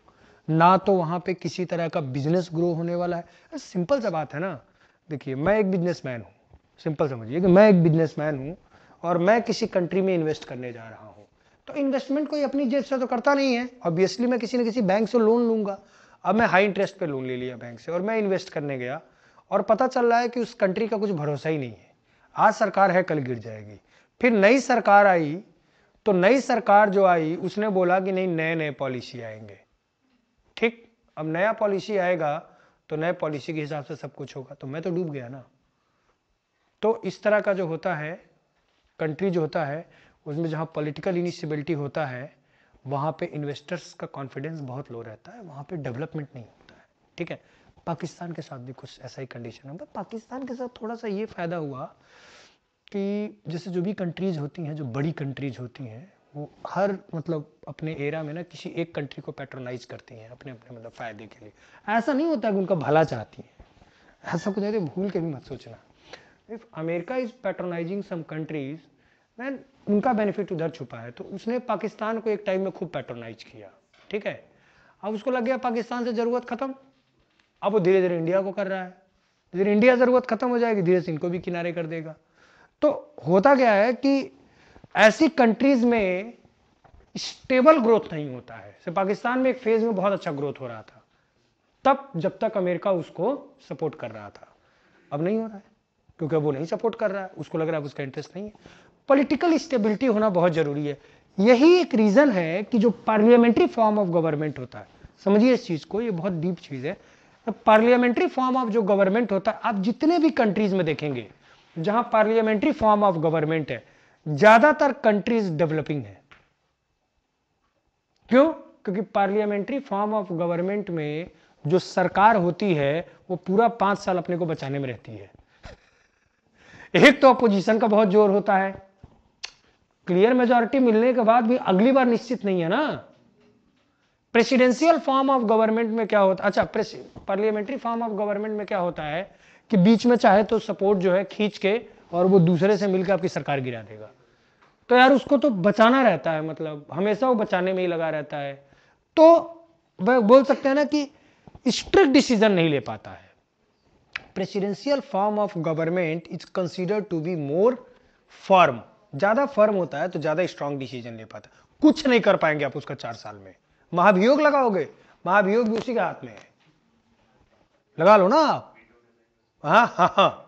ना तो वहां पे किसी तरह का बिजनेस ग्रो होने वाला है। सिंपल सा बात है ना। देखिए, मैं एक बिजनेसमैन हूँ, सिंपल समझिए कि मैं एक बिजनेसमैन हूँ और मैं किसी कंट्री में इन्वेस्ट करने जा रहा हूँ। तो इन्वेस्टमेंट कोई अपनी जेब से तो करता नहीं है, ऑब्वियसली मैं किसी न किसी बैंक से लोन लूंगा। अब मैं हाई इंटरेस्ट पे लोन ले लिया बैंक से और मैं इन्वेस्ट करने गया और पता चल रहा है कि उस कंट्री का कुछ भरोसा ही नहीं है। आज सरकार है, कल गिर जाएगी। फिर नई सरकार आई, तो नई सरकार जो आई उसने बोला कि नहीं, नए नए पॉलिसी आएंगे। ठीक, अब नया पॉलिसी आएगा तो नए पॉलिसी के हिसाब से सब कुछ होगा, तो मैं तो डूब गया ना। तो इस तरह का जो होता है, कंट्री जो होता है उसमें जहाँ पॉलिटिकल इनस्टेबिलिटी होता है वहाँ पे इन्वेस्टर्स का कॉन्फिडेंस बहुत लो रहता है, वहाँ पे डेवलपमेंट नहीं होता है। ठीक है, पाकिस्तान के साथ भी कुछ ऐसा ही कंडीशन है। पाकिस्तान के साथ थोड़ा सा ये फायदा हुआ कि जैसे जो भी कंट्रीज होती हैं, जो बड़ी कंट्रीज होती हैं, वो हर मतलब अपने एरा में ना किसी एक कंट्री को पैट्रोनाइज करती हैं अपने अपने मतलब फायदे के लिए। ऐसा नहीं होता कि उनका भला चाहती हैं, ऐसा कुछ है, भूल के भी मत सोचना। If America is patronising some countries, then उनका बेनिफिट उधर छुपा है। तो उसने पाकिस्तान को एक टाइम में खूब पैट्रोनाइज किया। ठीक है, अब उसको लग गया पाकिस्तान से जरूरत खत्म, अब वो धीरे धीरे इंडिया को कर रहा है। धीरे इंडिया जरूरत खत्म हो जाएगी, धीरे से इनको भी किनारे कर देगा। तो होता क्या है कि ऐसी कंट्रीज में स्टेबल ग्रोथ नहीं होता है। से पाकिस्तान में एक फेज में बहुत अच्छा ग्रोथ हो रहा था तब, जब तक अमेरिका उसको सपोर्ट कर रहा था। अब नहीं हो रहा है क्योंकि वो नहीं सपोर्ट कर रहा है, उसको लग रहा है उसका इंटरेस्ट नहीं है। पॉलिटिकल स्टेबिलिटी होना बहुत जरूरी है। यही एक रीजन है कि जो पार्लियामेंट्री फॉर्म ऑफ गवर्नमेंट होता है, समझिए इस चीज को, ये बहुत डीप चीज है। पार्लियामेंट्री फॉर्म ऑफ जो गवर्नमेंट होता है, आप जितने भी कंट्रीज में देखेंगे जहां पार्लियामेंट्री फॉर्म ऑफ गवर्नमेंट है, ज्यादातर कंट्रीज डेवलपिंग है। क्यों? क्योंकि पार्लियामेंट्री फॉर्म ऑफ गवर्नमेंट में जो सरकार होती है वो पूरा 5 साल अपने को बचाने में रहती है। एक तो अपोजिशन का बहुत जोर होता है, क्लियर मेजॉरिटी मिलने के बाद भी अगली बार निश्चित नहीं है ना। प्रेसिडेंशियल फॉर्म ऑफ गवर्नमेंट में क्या होता है, अच्छा पार्लियामेंट्री फॉर्म ऑफ गवर्नमेंट में क्या होता है कि बीच में चाहे तो सपोर्ट जो है खींच के और वो दूसरे से मिलकर आपकी सरकार गिरा देगा। तो यार उसको तो बचाना रहता है, मतलब हमेशा वो बचाने में ही लगा रहता है। तो वह बोल सकते हैं ना कि स्ट्रिक्ट डिसीजन नहीं ले पाता है। Presidential form of government is considered to be more firm, ज्यादा फर्म होता है तो ज्यादा स्ट्रांग डिसीजन ले पाता है। कुछ नहीं कर पाएंगे आप उसका 4 साल में। महाभियोग लगाओगे, महाभियोग भी उसी के हाथ में है, लगा लो ना आप। हाँ हाँ हाँ।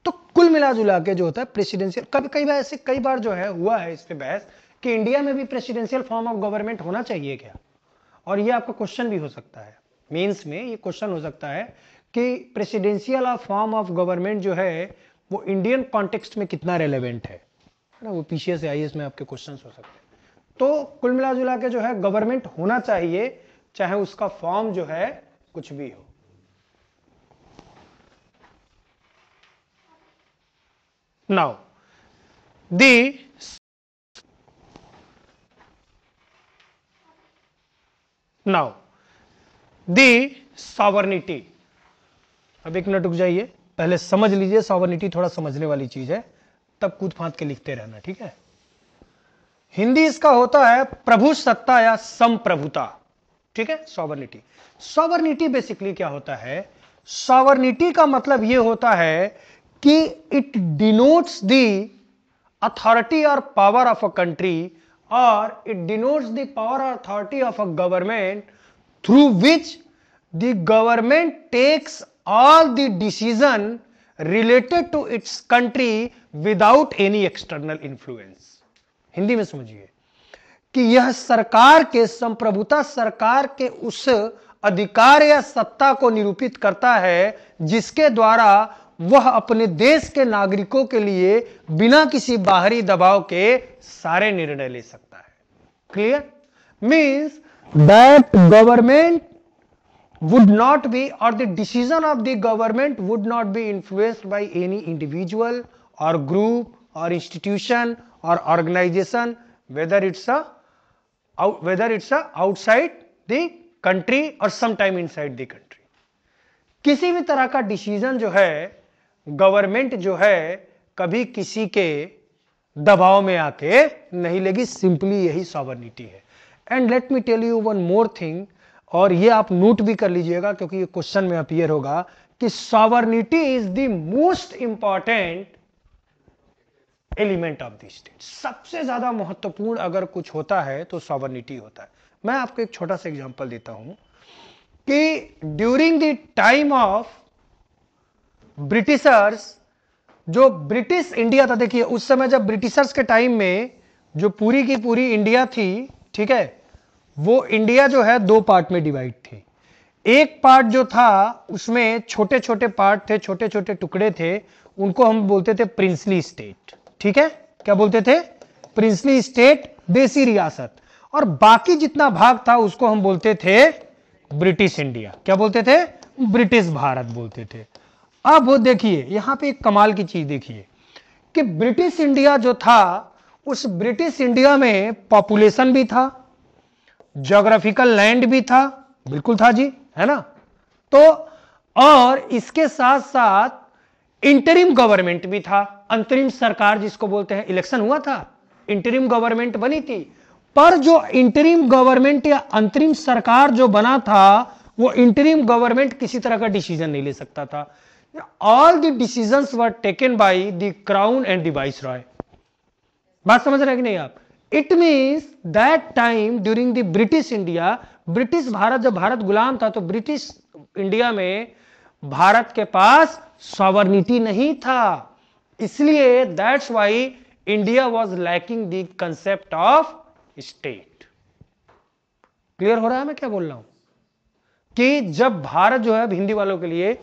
तो कुल मिला जुला के जो होता है प्रेसिडेंशियल, कई बार ऐसे कई बार जो है हुआ है इस पे बहस कि इंडिया में भी प्रेसिडेंशियल फॉर्म ऑफ गवर्नमेंट होना चाहिए क्या। और ये आपका क्वेश्चन भी हो सकता है, मेंस में ये क्वेश्चन हो सकता है कि प्रेसिडेंशियल फॉर्म ऑफ गवर्नमेंट जो है वो इंडियन कॉन्टेक्स्ट में कितना रेलेवेंट है ना। वो पीसीएस से आईएएस में आपके क्वेश्चन हो सकते हैं। तो कुल मिला जुला के जो है गवर्नमेंट होना चाहिए, चाहे उसका फॉर्म जो है कुछ भी हो। Now, the sovereignty, अब एक मिनट रुक जाइए, पहले समझ लीजिए। सॉवरेनिटी थोड़ा समझने वाली चीज है, तब कूद फांद के लिखते रहना, ठीक है। हिंदी इसका होता है प्रभु सत्ता या संप्रभुता, ठीक है। सॉवरेनिटी, सॉवरेनिटी बेसिकली क्या होता है? सॉवरेनिटी का मतलब यह होता है कि इट डिनोट्स द अथॉरिटी और पावर ऑफ अ कंट्री, और इट डिनोट्स द पावर और authority of a government through which the government takes all the decision related to its country without any external influence. Hindi में समझिए कि यह सरकार के संप्रभुता, सरकार के उस अधिकार या सत्ता को निरूपित करता है जिसके द्वारा वह अपने देश के नागरिकों के लिए बिना किसी बाहरी दबाव के सारे निर्णय ले सकता है। Clear? Means that government would not be, or the decision of the government would not be influenced by any individual or group or institution or organization, whether it's a outside the country or sometime inside the country. किसी भी तरह का डिसीजन जो है गवर्नमेंट जो है कभी किसी के दबाव में आके नहीं लेगी, सिंपली यही सॉवरेनिटी है। And let me tell you one more thing, और ये आप नोट भी कर लीजिएगा क्योंकि ये क्वेश्चन में अपीयर होगा कि sovereignty is the most important element of the state. सबसे ज्यादा महत्वपूर्ण अगर कुछ होता है तो सॉवरेनिटी होता है। मैं आपको एक छोटा सा एग्जांपल देता हूं कि during the time of Britishers, जो ब्रिटिश इंडिया था, देखिए उस समय जब ब्रिटिशर्स के टाइम में जो पूरी की पूरी इंडिया थी, ठीक है, वो इंडिया जो है दो पार्ट में डिवाइड थी। एक पार्ट जो था उसमें छोटे छोटे पार्ट थे, छोटे छोटे टुकड़े थे, उनको हम बोलते थे प्रिंसली स्टेट। ठीक है, क्या बोलते थे? प्रिंसली स्टेट, देसी रियासत। और बाकी जितना भाग था उसको हम बोलते थे ब्रिटिश इंडिया। क्या बोलते थे? ब्रिटिश भारत बोलते थे। अब देखिए यहां पे एक कमाल की चीज देखिए कि ब्रिटिश इंडिया जो था, उस ब्रिटिश इंडिया में पॉपुलेशन भी था, ज्योग्राफिकल लैंड भी था, बिल्कुल था जी, है ना? तो और इसके साथ साथ इंटरिम गवर्नमेंट भी था, अंतरिम सरकार जिसको बोलते हैं। इलेक्शन हुआ था, इंटरिम गवर्नमेंट बनी थी, पर जो इंटरिम गवर्नमेंट या अंतरिम सरकार जो बना था, वो इंटरिम गवर्नमेंट किसी तरह का डिसीजन नहीं ले सकता था। All the decisions were taken by the crown and the viceroy. बात समझ रहे हैं कि नहीं आप? It means that time during the British India, British Bharat, जब भारत गुलाम था तो ब्रिटिश इंडिया में भारत के पास सॉवर्निटी नहीं था, इसलिए that's why India was lacking the concept of state. Clear हो रहा है मैं क्या बोल रहा हूं? कि जब भारत जो है, हिंदी वालों के लिए,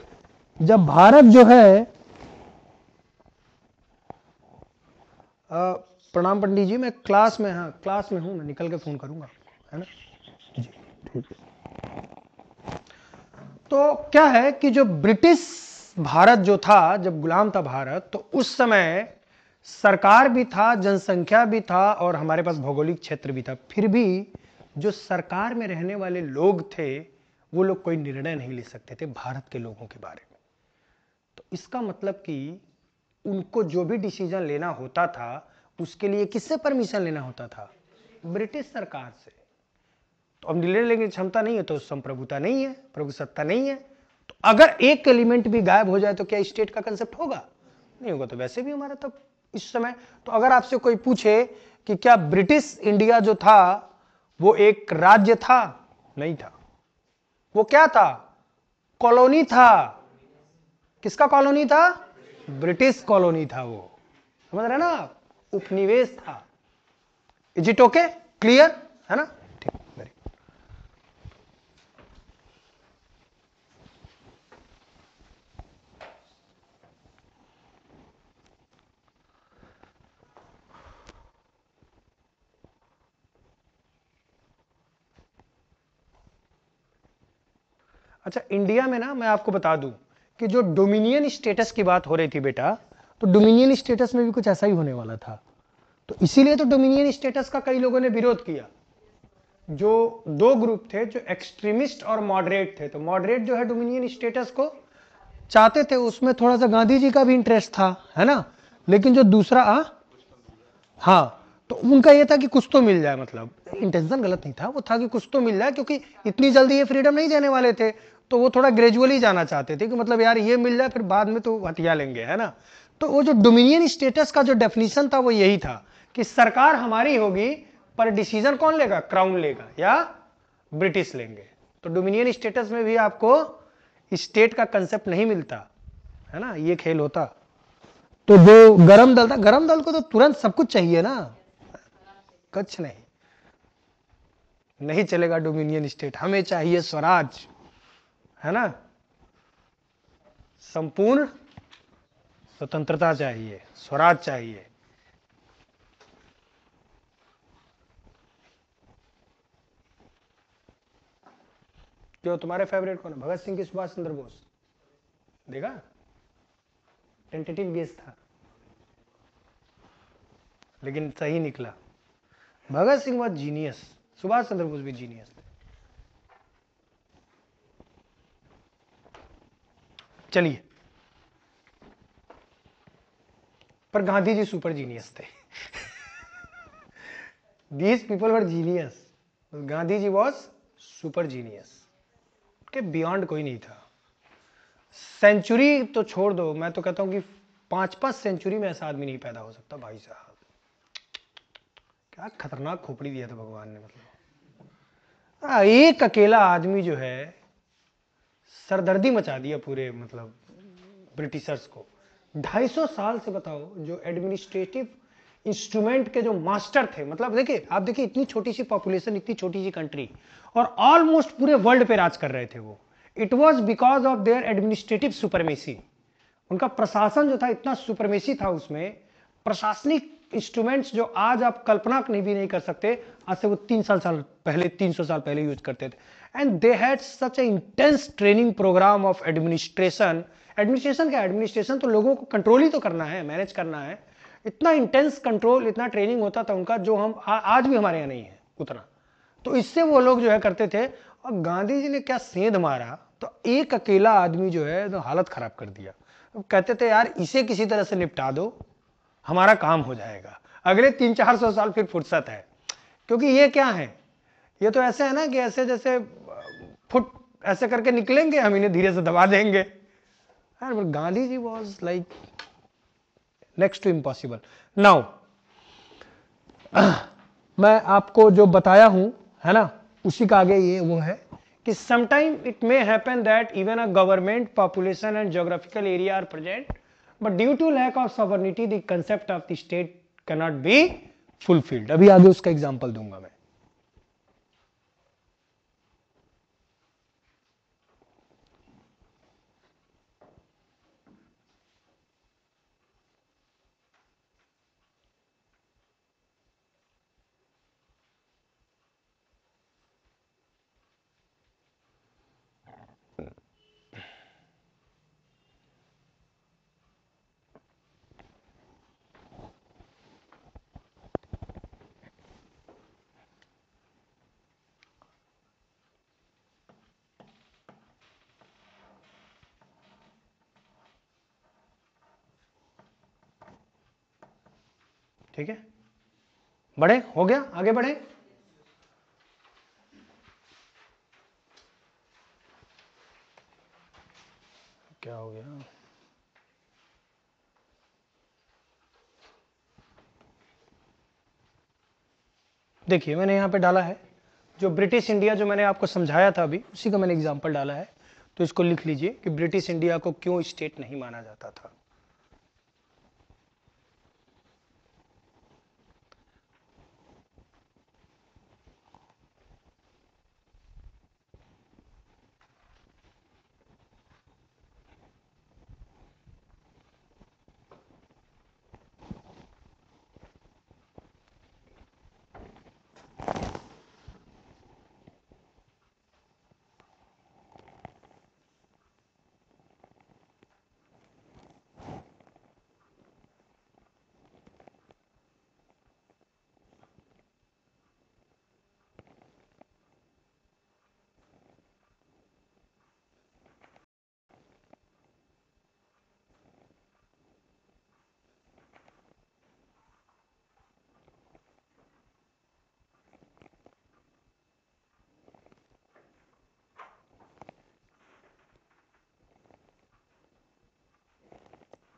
जब भारत जो है, प्रणाम पंडित जी, मैं क्लास में, हाँ क्लास में हूं, मैं निकल के फोन करूंगा, है ना जी, ठीक है। तो क्या है कि जो ब्रिटिश भारत जो था, जब गुलाम था भारत, तो उस समय सरकार भी था, जनसंख्या भी था, और हमारे पास भौगोलिक क्षेत्र भी था। फिर भी जो सरकार में रहने वाले लोग थे, वो लोग कोई निर्णय नहीं ले सकते थे भारत के लोगों के बारे में। तो इसका मतलब कि उनको जो भी डिसीजन लेना होता था, उसके लिए किससे परमिशन लेना होता था? ब्रिटिश सरकार से। तो अब निर्णय लेने की क्षमता नहीं है तो संप्रभुता नहीं है, प्रभुसत्ता नहीं है। तो अगर एक एलिमेंट भी गायब हो जाए तो क्या स्टेट का कंसेप्ट होगा? नहीं होगा। तो वैसे भी हमारा तब इस समय, तो अगर आपसे कोई पूछे कि क्या ब्रिटिश इंडिया जो था वो एक राज्य था? नहीं था। वो क्या था? कॉलोनी था। किसका कॉलोनी था? ब्रिटिश कॉलोनी था वो। समझ रहे ना आप? उपनिवेश था। Is it okay? क्लियर है ना? ठीक, वेरी। अच्छा, इंडिया में ना मैं आपको बता दूं कि जो डोमिनियन स्टेटस की बात हो रही थी बेटा, तो डोमिनियन स्टेटस में भी कुछ ऐसा ही होने वाला था। तो इसीलिए तो डोमिनियन स्टेटस का कई लोगों ने विरोध किया। जो दो ग्रुप थे, जो एक्सट्रीमिस्ट और मॉडरेट थे। तो मॉडरेट जो है डोमिनियन स्टेटस को चाहते थे, उसमें थोड़ा सा गांधी जी का भी इंटरेस्ट था, है ना? लेकिन जो दूसरा हाँ, तो उनका यह था कि कुछ तो मिल जाए, मतलब इंटेंशन गलत नहीं था, वो था कि कुछ तो मिल जाए, क्योंकि इतनी जल्दी ये फ्रीडम नहीं देने वाले थे। तो वो थोड़ा ग्रेजुअली जाना चाहते थे कि मतलब यार ये मिल जाए, फिर बाद में तो हथिया लेंगे, है ना? तो वो जो डोमिनियन स्टेटस का जो डेफिनेशन था वो यही था कि सरकार हमारी होगी, पर डिसीजन कौन लेगा? क्राउन लेगा या ब्रिटिश लेंगे। तो डोमिनियन स्टेटस में भी आपको स्टेट का कंसेप्ट नहीं मिलता, है ना? ये खेल होता। तो जो गरम दल था, गरम दल को तो तुरंत सब कुछ चाहिए ना, कुछ नहीं, नहीं चलेगा डोमिनियन स्टेट, हमें चाहिए स्वराज, है ना? संपूर्ण स्वतंत्रता चाहिए, स्वराज चाहिए। जो तुम्हारे फेवरेट कौन है? भगत सिंह की सुभाष चंद्र बोस? देखा, टेंटेटिव गेस था लेकिन सही निकला। भगत सिंह वॉज जीनियस, सुभाष चंद्र बोस भी जीनियस थे। चलिए, पर गांधी जी सुपर जीनियस थे। These people were genius, Gandhi ji was super genius, के बियॉन्ड कोई नहीं था। सेंचुरी तो छोड़ दो, मैं तो कहता हूं कि 5-5 सेंचुरी में ऐसा आदमी नहीं पैदा हो सकता। भाई साहब, क्या खतरनाक खोपड़ी दिया था भगवान ने, मतलब एक अकेला आदमी जो है सरदर्दी मचा दिया पूरे, मतलब ब्रिटिशर्स को। 250 साल से बताओ जो एडमिनिस्ट्रेटिव इंस्ट्रूमेंट के जो मास्टर थे, मतलब देखिए आप देखिए इतनी छोटी सी पॉपुलेशन, इतनी छोटी सी कंट्री, और ऑलमोस्ट पूरे वर्ल्ड पे राज कर रहे थे वो। It was because of their administrative supremacy. उनका प्रशासन जो था इतना सुपरमेसी था, उसमें प्रशासनिक इंस्ट्रूमेंट्स जो आज आप कल्पना भी नहीं कर सकते, आज से वो 300 साल पहले यूज करते थे। And they had such a intense training programme of administration. Administration तो लोगों को कंट्रोल ही तो करना है, मैनेज करना है। इतना इंटेंस कंट्रोल, इतना ट्रेनिंग होता था उनका, जो हम आज भी हमारे यहाँ नहीं है उतना। तो इससे वो लोग जो है करते थे। और गांधी जी ने क्या सेंध मारा, तो एक अकेला आदमी जो है तो हालत खराब कर दिया। तो कहते थे यार इसे किसी तरह से निपटा दो, हमारा काम हो जाएगा। अगले 300-400 साल फिर फुर्सत है, क्योंकि ये क्या है, ये तो ऐसे है ना कि ऐसे जैसे फुट ऐसे करके निकलेंगे, हम इन्हें धीरे से दबा देंगे। यार Gandhi ji was like next to impossible. Now मैं आपको जो बताया हूं, है ना, उसी का आगे ये वो है कि sometime it may happen that even a government, population and geographical area are present, but due to lack of sovereignty the concept of the state cannot be fulfilled। अभी आगे उसका एग्जांपल दूंगा मैं। ठीक है, बढ़े, हो गया, आगे बढ़े। क्या हो गया, देखिए मैंने यहां पे डाला है जो ब्रिटिश इंडिया, जो मैंने आपको समझाया था अभी, उसी का मैंने एग्जांपल डाला है। तो इसको लिख लीजिए कि ब्रिटिश इंडिया को क्यों स्टेट नहीं माना जाता था।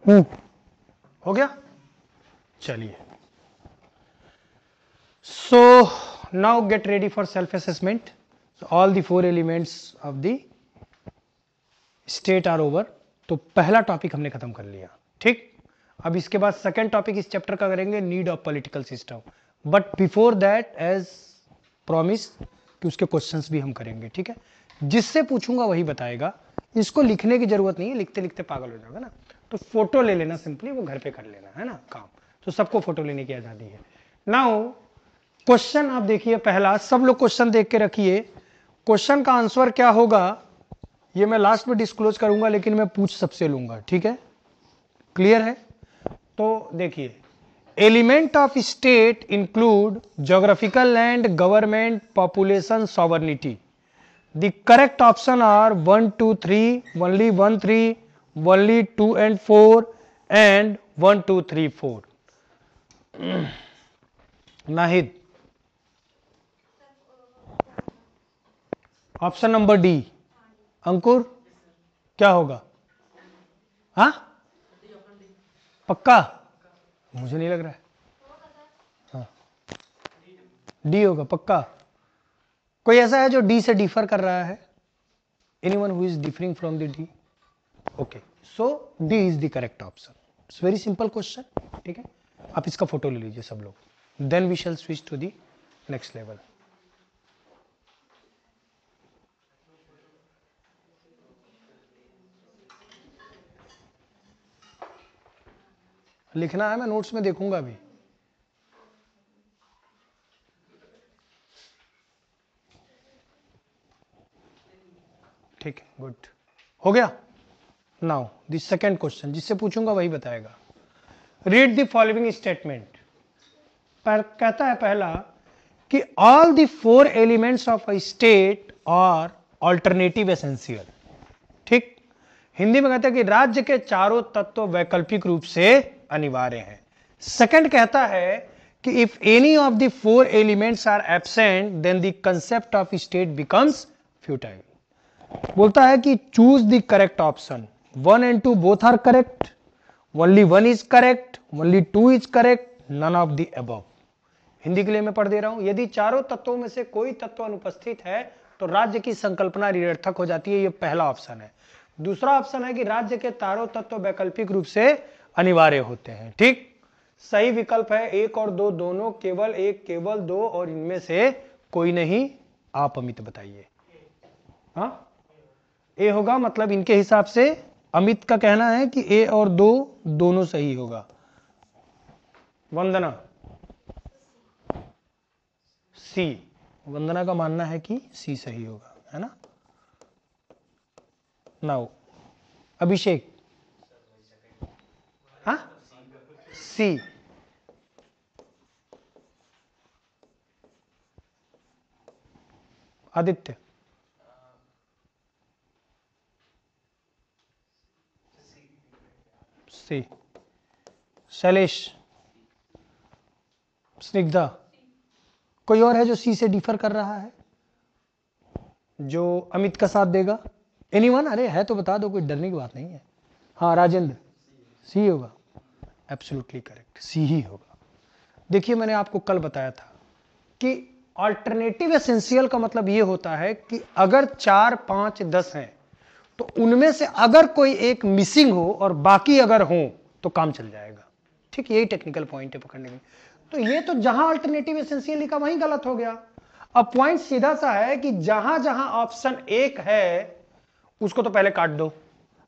हो गया, चलिए। So now get ready for self assessment. All the 4 elements of the state are over. तो पहला टॉपिक हमने खत्म कर लिया, ठीक। अब इसके बाद सेकंड टॉपिक इस चैप्टर का करेंगे, need of political system. But before that, as promise, कि उसके क्वेश्चंस भी हम करेंगे, ठीक है। जिससे पूछूंगा वही बताएगा, इसको लिखने की जरूरत नहीं है, लिखते लिखते पागल हो जाएगा ना। तो फोटो ले लेना, सिंपली वो घर पे कर लेना, है ना काम। तो सबको फोटो लेने की आजादी है। नाउ क्वेश्चन आप देखिए पहला, सब लोग क्वेश्चन देख के रखिए। क्वेश्चन का आंसर क्या होगा ये मैं लास्ट में डिस्क्लोज करूंगा, लेकिन मैं पूछ सबसे लूंगा, ठीक है, क्लियर है। तो देखिए, element of state include geographical land, government, population, sovereignty. The correct option are 1, 2, 3, only 1, 3, only 2 and 4, and 1, 2, 3, 4। Nahid, option number D. Ankur, क्या होगा? हाँ, पक्का? मुझे नहीं लग रहा है। हाँ, डी होगा पक्का। कोई ऐसा है जो डी से डिफर कर रहा है? Anyone who is differing from the D? Okay, so D is the correct option. It's very simple question. ठीक है, आप इसका फोटो ले लीजिए सब लोग, then we shall switch to the next level. लिखना है, मैं नोट्स में देखूंगा अभी. ठीक है, गुड, हो गया. नाउ द सेकेंड क्वेश्चन, जिससे पूछूंगा वही बताएगा. Read the following statement. कहता है पहला कि all the 4 elements of a state are alternative essential. ठीक, हिंदी में कहता है कि राज्य के चारों तत्व वैकल्पिक रूप से अनिवार्य हैं. सेकंड कहता है कि if any of the 4 elements are absent then the concept of state becomes futile. बोलता है कि choose the correct option. 1 and 2 both are correct, only 1 is correct, only 2 is correct, none of the above. Hindi के लिए मैं पढ़ दे रहा हूं. यदि चारों तत्वों में से कोई तत्व अनुपस्थित है तो राज्य की संकल्पना निरर्थक हो जाती है. ये पहला ऑप्शन है. दूसरा ऑप्शन है कि राज्य के चारों तत्व वैकल्पिक रूप से अनिवार्य होते हैं. ठीक, सही विकल्प है 1 और 2 दोनों, केवल 1, केवल 2 और इनमें से कोई नहीं. आप अमित बताइए. हाँ, ए होगा, मतलब इनके हिसाब से अमित का कहना है कि ए और 2 दोनों सही होगा. वंदना, सी. वंदना का मानना है कि सी सही होगा, है ना. नाउ अभिषेक, हाँ, सी. आदित्य, सी. शैलेश, स्निग्धा, कोई और है जो सी से डिफर कर रहा है, जो अमित का साथ देगा? एनीवन? अरे है तो बता दो, कोई डरने की बात नहीं है. हाँ राजेंद्र, सी होगा. एब्सोल्युटली करेक्ट, सी ही होगा. देखिए, मैंने आपको कल बताया था कि अल्टरनेटिव एसेंशियल का मतलब यह होता है कि अगर 4, 5, 10 हैं तो उनमें से अगर कोई एक मिसिंग हो और बाकी अगर हो तो काम चल जाएगा. ठीक, यही टेक्निकल पॉइंट है पकड़ने में. तो ये तो जहां अल्टरनेटिव एसेंशियल लिखा वहीं गलत हो गया. अब पॉइंट सीधा सा है कि जहां जहां ऑप्शन 1 है उसको तो पहले काट दो.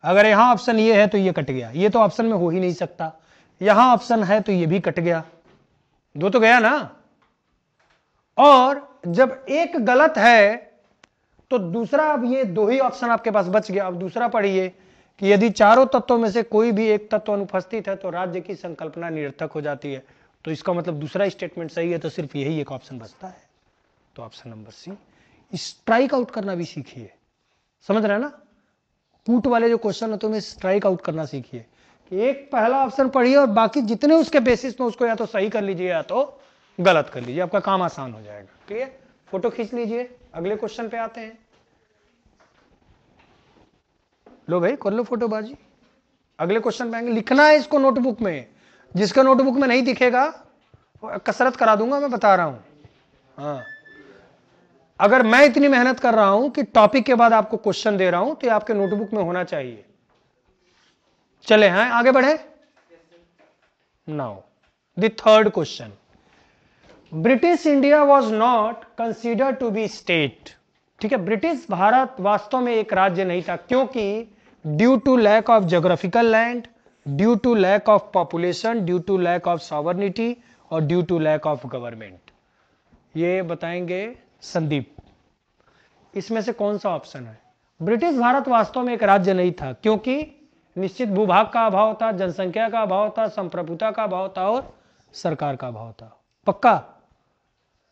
अगर यहां ऑप्शन ये है तो ये कट गया, ये तो ऑप्शन में हो ही नहीं सकता. यहां ऑप्शन है तो ये भी कट गया, 2 तो गया ना. और जब एक गलत है तो दूसरा, अब ये 2 ही ऑप्शन आपके पास बच गया. अब दूसरा पढ़िए कि यदि चारों तत्वों में से कोई भी एक तत्व अनुपस्थित है तो राज्य की संकल्पना निरर्थक हो जाती है. तो इसका मतलब दूसरा स्टेटमेंट सही है, तो सिर्फ यही एक ऑप्शन बचता है. तो option number C. Strike out करना भी सीखिए. समझ रहे हैं ना, कूट वाले जो क्वेश्चन होते हैं स्ट्राइक आउट करना सीखिए कि एक पहला ऑप्शन पढ़िए और बाकी जितने उसके बेसिस में उसको या तो सही कर लीजिए या तो गलत कर लीजिए. आपका काम आसान हो जाएगा. क्लियर? फोटो खींच लीजिए, अगले क्वेश्चन पे आते हैं. लो भाई, कर लो फोटोबाजी. अगले क्वेश्चन पे आएंगे. लिखना है इसको नोटबुक में. जिसका नोटबुक में नहीं दिखेगा कसरत करा दूंगा, मैं बता रहा हूं. हाँ, अगर मैं इतनी मेहनत कर रहा हूं कि टॉपिक के बाद आपको क्वेश्चन दे रहा हूं तो ये आपके नोटबुक में होना चाहिए. चले हैं आगे बढ़े. Now the third question. British India was not consider to be state. ठीक है, ब्रिटिश भारत वास्तव में एक राज्य नहीं था, क्योंकि due to lack of geographical land, due to lack of population, due to lack of sovereignty और due to lack of government. ये बताएंगे संदीप. इसमें से कौन सा ऑप्शन है? ब्रिटिश भारत वास्तव में एक राज्य नहीं था क्योंकि निश्चित भूभाग का अभाव था, जनसंख्या का अभाव था, संप्रभुता का अभाव था और सरकार का अभाव था. पक्का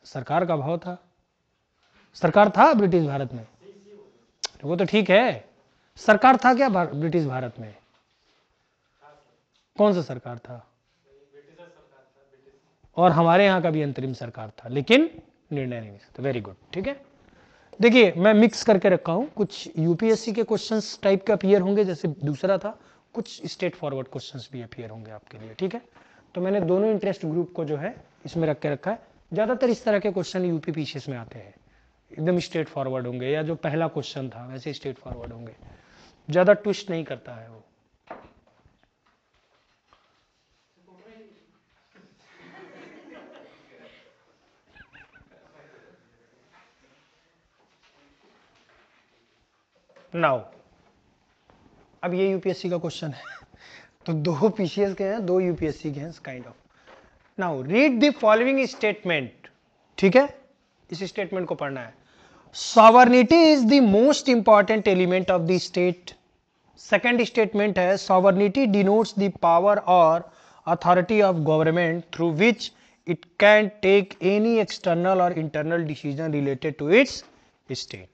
सरकार का अभाव था. सरकार था ब्रिटिश भारत में? वो तो ठीक है, सरकार था क्या ब्रिटिश भारत में? कौन सा सरकार था? और हमारे यहां का भी अंतरिम सरकार था, लेकिन निर्णय नहीं था. Very good. ठीक है, देखिए मैं मिक्स करके रखा हूं. कुछ यूपीएससी के क्वेश्चंस टाइप के अपीयर होंगे जैसे दूसरा था, कुछ स्ट्रेट फॉरवर्ड क्वेश्चंस भी अपीयर होंगे आपके लिए. ठीक है, तो मैंने दोनों इंटरेस्ट ग्रुप को जो है इसमें रख के रखा है. ज्यादातर इस तरह के क्वेश्चन यूपी पीसीएस में आते हैं, एकदम स्ट्रेट फॉरवर्ड होंगे, या जो पहला क्वेश्चन था वैसे स्ट्रेट फॉरवर्ड होंगे. ज्यादा ट्विस्ट नहीं करता है वो। नाउ अब ये यूपीएससी का क्वेश्चन है, तो दो पीसीएस के हैं, दो यूपीएससी के हैं kind of. Now read the following statement, ठीक है, इस स्टेटमेंट को पढ़ना है। Sovereignty is the most important element of the state. Second statement है सॉवर्निटी डिनोट्स द पावर और authority of government through which it can take any external और internal decision related to its state.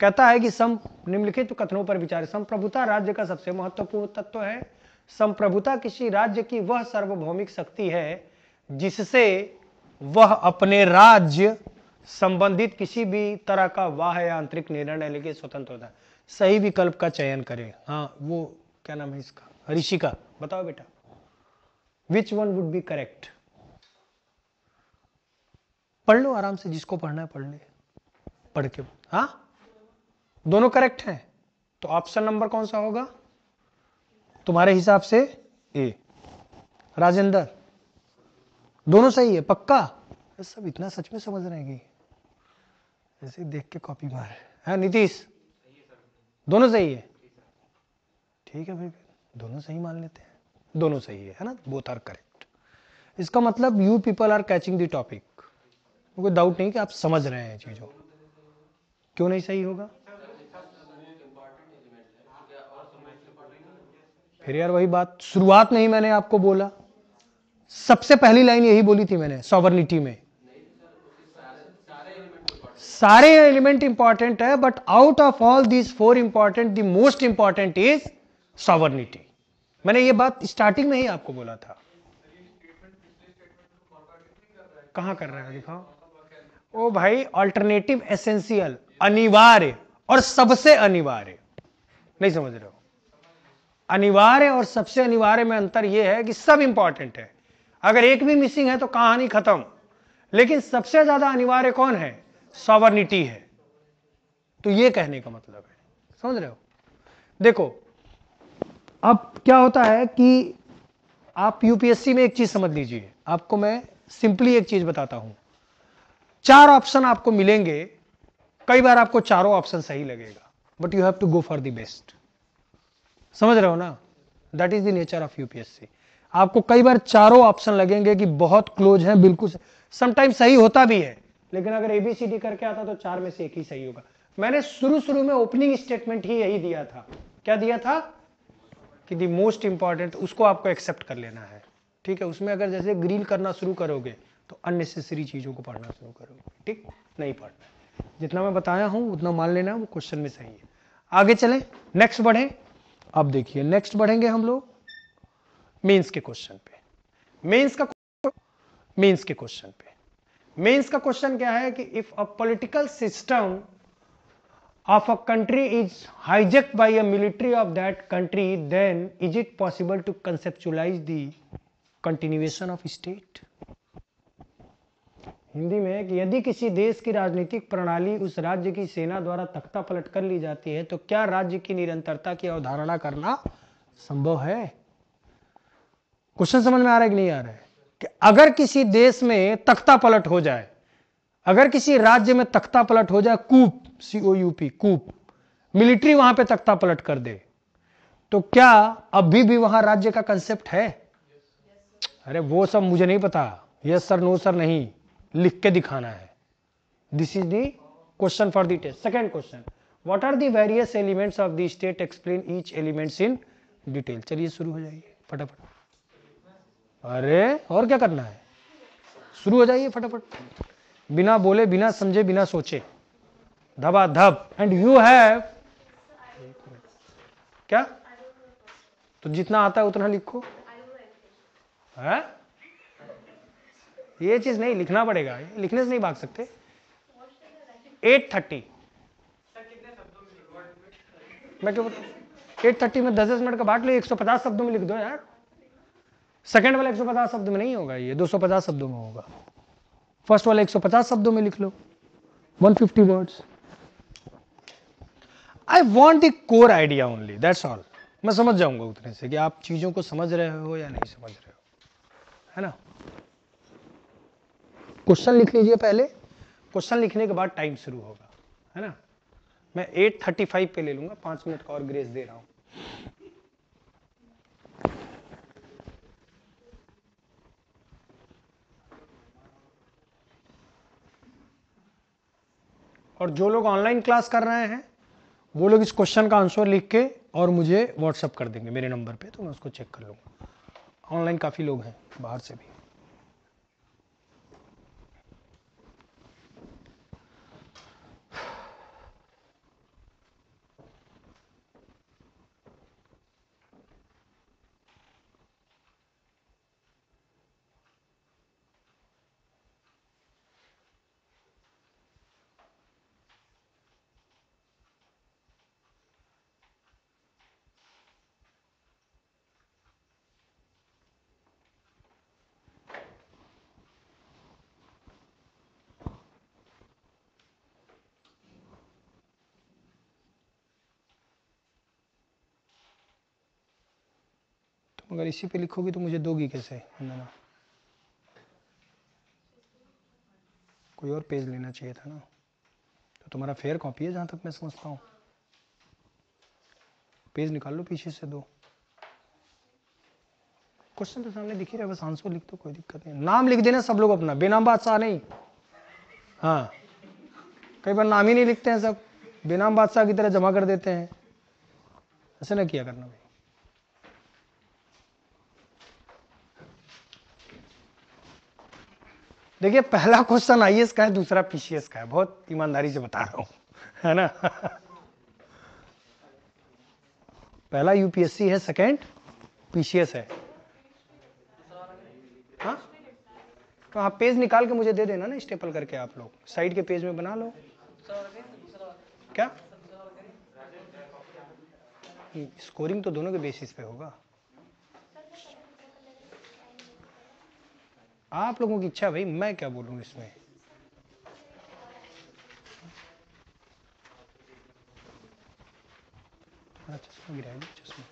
कहता है कि निम्नलिखित कथनों पर विचार। संप्रभुता राज्य का सबसे महत्वपूर्ण तत्व है। संप्रभुता किसी राज्य की वह सार्वभौमिक शक्ति है जिससे वह अपने राज्य संबंधित किसी भी तरह का बाह्य या आंतरिक निर्णय लेने के स्वतंत्र होता है। सही विकल्प का चयन करें। हाँ, वो क्या नाम है इसका, ऋषिका, बताओ बेटा, which one would be correct? पढ़ लो आराम से, जिसको पढ़ना है पढ़ ले, पढ़ के। हाँ, दोनों करेक्ट हैं, तो ऑप्शन नंबर कौन सा होगा तुम्हारे हिसाब से? ए। राजेंद्र, दोनों सही है पक्का? सब इतना सच में समझ रहे हैं कि ऐसे देख के कॉपी मार है। नीतीश, दोनों सही है? ठीक है भाई, दोनों सही मान लेते हैं, दोनों सही है ना, बोथ आर करेक्ट। इसका मतलब you people are catching the topic, कोई डाउट नहीं कि आप समझ रहे हैं चीजों। क्यों नहीं सही होगा? फिर यार वही बात, शुरुआत में ही मैंने आपको बोला, सबसे पहली लाइन यही बोली थी मैंने सॉवर्निटी में। सारे एलिमेंट इंपॉर्टेंट है, but out of all these four important the most important is sovereignty. मैंने ये बात स्टार्टिंग में ही आपको बोला था। कहां कर रहा है दिखाओ। ओ भाई, अल्टरनेटिव एसेंशियल, अनिवार्य और सबसे अनिवार्य, नहीं समझ रहे हो? अनिवार्य और सबसे अनिवार्य में अंतर यह है कि सब इंपॉर्टेंट है, अगर एक भी मिसिंग है तो कहानी खत्म। लेकिन सबसे ज्यादा अनिवार्य कौन है? सॉवर्निटी है। तो ये कहने का मतलब है, समझ रहे हो? देखो अब क्या होता है कि आप यूपीएससी में एक चीज समझ लीजिए, आपको मैं सिंपली एक चीज बताता हूं। चार ऑप्शन आपको मिलेंगे, कई बार आपको चारों ऑप्शन सही लगेगा, but you have to go for the best. समझ रहे हो ना? That is the nature of UPSC. आपको कई बार चारों ऑप्शन लगेंगे कि बहुत क्लोज हैं, बिल्कुल समटाइम सही होता भी है, लेकिन अगर एबीसीडी करके आता तो चार में से एक ही सही होगा। मैंने शुरू में ओपनिंग स्टेटमेंट ही यही दिया था। क्या दिया था? कि द मोस्ट इंपॉर्टेंट, उसको आपको एक्सेप्ट कर लेना है, ठीक है? उसमें अगर जैसे ग्रील करना शुरू करोगे तो अननेसेसरी चीजों को पढ़ना शुरू करोगे, ठीक नहीं पढ़ना। जितना मैं बताया हूं उतना मान लेना, वो क्वेश्चन में सही है। आगे चलें, नेक्स्ट बढ़े। अब देखिए नेक्स्ट बढ़ेंगे हम लोग मेंस के क्वेश्चन पे। मेंस का क्वेश्चन क्या है कि if a political system of a country is hijacked by a military of that country, then is it possible to conceptualize the continuation of state? Hindi में कि यदि किसी देश की राजनीतिक प्रणाली उस राज्य की सेना द्वारा तख्ता पलट कर ली जाती है तो क्या राज्य की निरंतरता की अवधारणा करना संभव है? क्वेश्चन समझ में आ रहा है कि नहीं आ रहा है? कि अगर किसी देश में तख्ता पलट हो जाए, अगर किसी राज्य में तख्ता पलट हो जाए, कूप, COUP, कूप, मिलिट्री वहां पे तख्ता पलट कर दे, तो क्या अभी भी वहां राज्य का कंसेप्ट है? अरे वो सब मुझे नहीं पता, यस सर नो सर नहीं, लिख के दिखाना है। This is the question for the test. Second question, what are the various elements of the state, explain each elements in detail. चलिए शुरू हो जाइए फटाफट। अरे और क्या करना है, शुरू हो जाइए फटाफट, बिना बोले, बिना समझे, बिना सोचे, धबा धब। एंड यू हैव क्या, तो जितना आता है उतना लिखो है? ये चीज नहीं लिखना पड़ेगा, लिखने से नहीं भाग सकते। 8:30 मैं क्यों बताऊं? 8:30 में 10 मिनट का बांट लो, 150 शब्दों में लिख दो यार। सेकंड वाला 150 शब्द में नहीं होगा, ये 250 शब्दों में होगा। फर्स्ट वाला 150 शब्दों में लिख लो, 150 words. I want the core idea only, that's all. मैं समझ जाऊंगा उतने से कि आप चीजों को समझ रहे हो या नहीं समझ रहे हो, है ना। क्वेश्चन लिख लीजिए पहले, क्वेश्चन लिखने के बाद टाइम शुरू होगा, है ना। मैं 8:35 पे ले लूंगा, 5 मिनट का और ग्रेस दे रहा हूं। और जो लोग ऑनलाइन क्लास कर रहे हैं वो लोग इस क्वेश्चन का आंसर लिख के और मुझे व्हाट्सअप कर देंगे मेरे नंबर पे, तो मैं उसको चेक कर लूंगा। ऑनलाइन काफी लोग हैं बाहर से भी। तुम अगर इसी पे लिखोगी तो मुझे दोगी कैसे वंदना? कोई और पेज लेना चाहिए था ना। तो तुम्हारा फेयर कॉपी है जहां तक मैं समझता हूँ। पेज निकाल लो पीछे से दो। क्वेश्चन तो सामने दिख ही रहा है, बस आंसर लिख दो, कोई दिक्कत नहीं। नाम लिख देना सब लोग अपना, बेनाम बादशाह नहीं। हाँ, कई बार नाम ही नहीं लिखते हैं, सब बेनाम बादशाह की तरह जमा कर देते हैं। ऐसे ना किया करना भाई। देखिए, पहला क्वेश्चन आईएएस का है, दूसरा पीसीएस का है, बहुत ईमानदारी से बता रहा हूं, है ना। पहला यूपीएससी है, सेकंड पीसीएस है। हाँ, तो आप पेज निकाल के मुझे दे देना ना, स्टेपल करके आप लोग साइड के पेज में बना लो। क्या स्कोरिंग तो दोनों के बेसिस पे होगा। आप लोगों की इच्छा भाई, मैं क्या बोलूं इसमें। चश्मा गिरा है, चश्मा।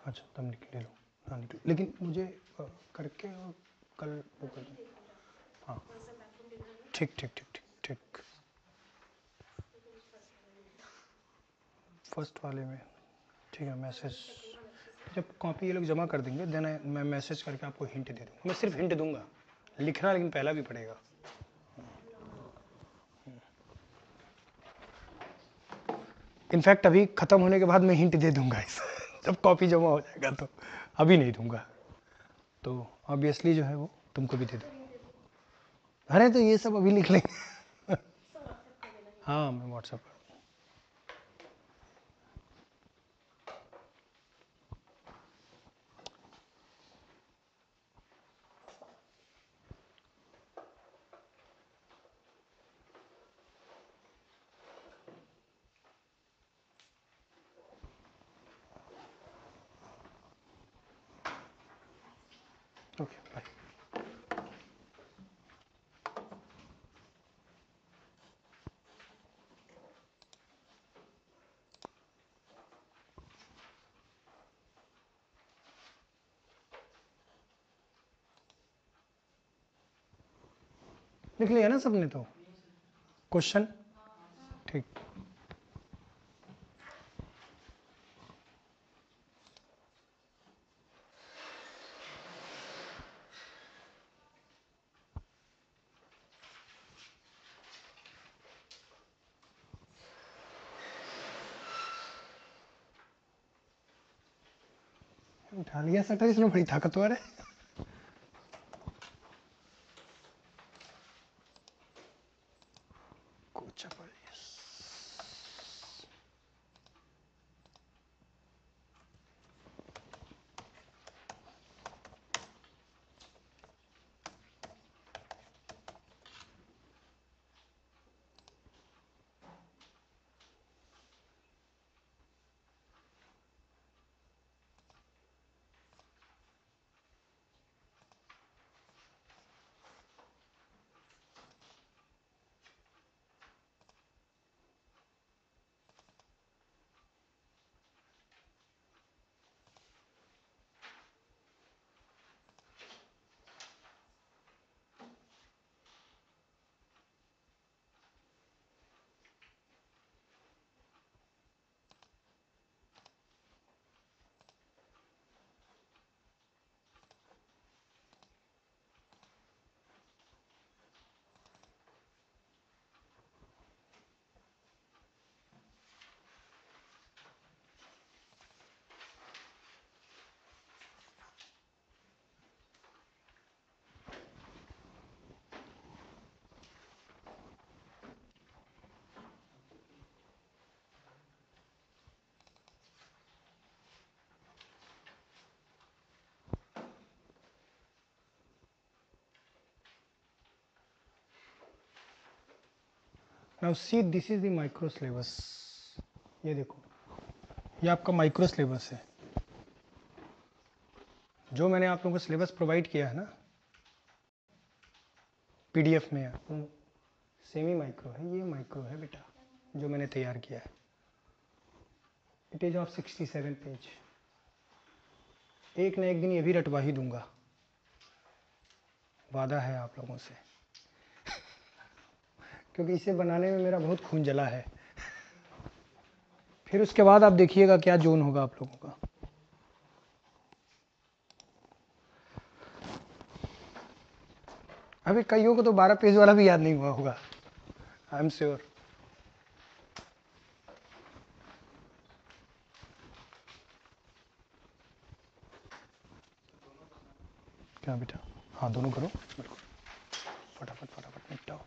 अच्छा, तब ले लो। हाँ निकलो, लेकिन मुझे करके और कल वो कर दो। हाँ, ठीक ठीक ठीक ठीक ठीक। फर्स्ट वाले में ठीक है। मैसेज जब कॉपी ये लोग जमा कर देंगे देन मैं मैसेज करके आपको हिंट दे दूँगा। मैं सिर्फ हिंट दूंगा, लिखना लेकिन पहला भी पड़ेगा। इनफैक्ट अभी ख़त्म होने के बाद मैं हिंट दे दूंगा इस जब कॉपी जमा हो जाएगा तो, अभी नहीं दूंगा। तो ऑब्वियसली जो है वो तुमको भी दे दूँगा। अरे तो ये सब अभी लिख लेंगे। हाँ मैं व्हाट्सएप पर। Okay bye. लिख लिया ना सबने तो क्वेश्चन? ठीक। उठा लिया सटर, इसमें बड़ी ताकतवर है। कुछ now see this is the micro syllabus. ये देखो ये आपका माइक्रो सिलेबस है। जो मैंने आप लोगों को सिलेबस प्रोवाइड किया है ना पीडीएफ में, वो सेमी माइक्रो है। ये माइक्रो है बेटा जो मैंने तैयार किया है। It is of 67 page. एक न एक दिन ये भी रटवा ही दूंगा, वादा है आप लोगों से। क्योंकि इसे बनाने में मेरा बहुत खून जला है। फिर उसके बाद आप देखिएगा क्या जोन होगा आप लोगों का। अभी कईयों को तो 12 पेज वाला भी याद नहीं हुआ होगा, आई एम श्योर। क्या बेटा? हाँ दोनों करो बिल्कुल, फटाफट फटाफट निपटाओ।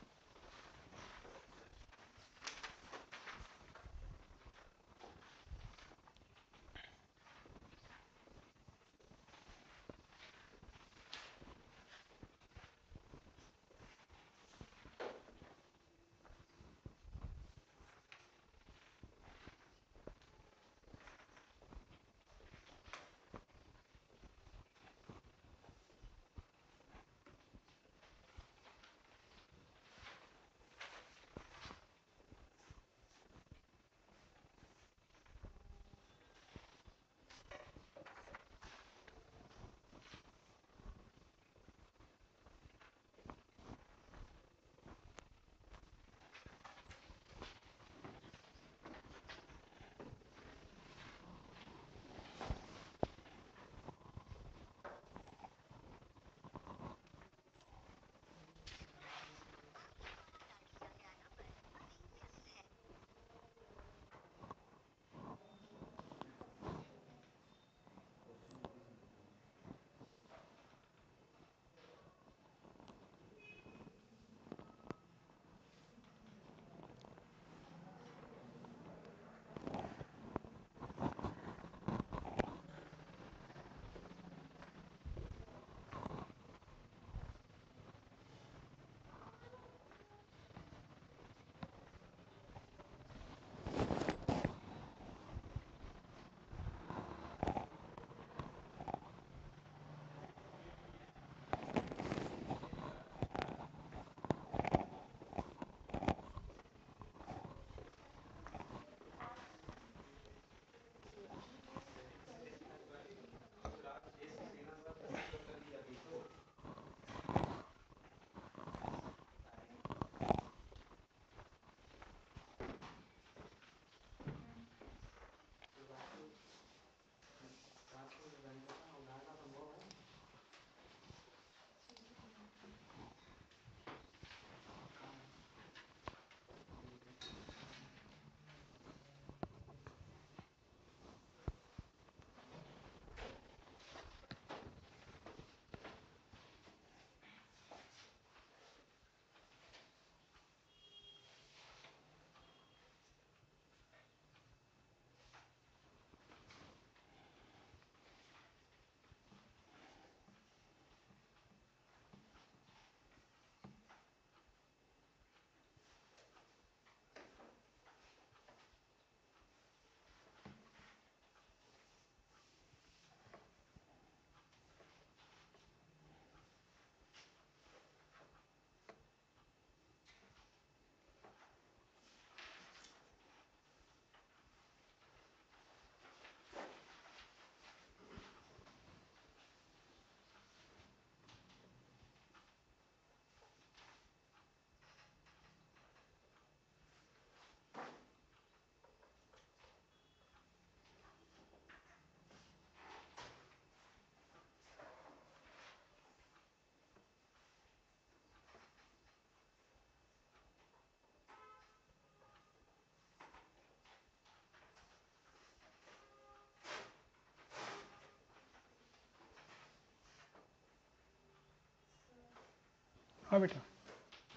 हाँ बेटा,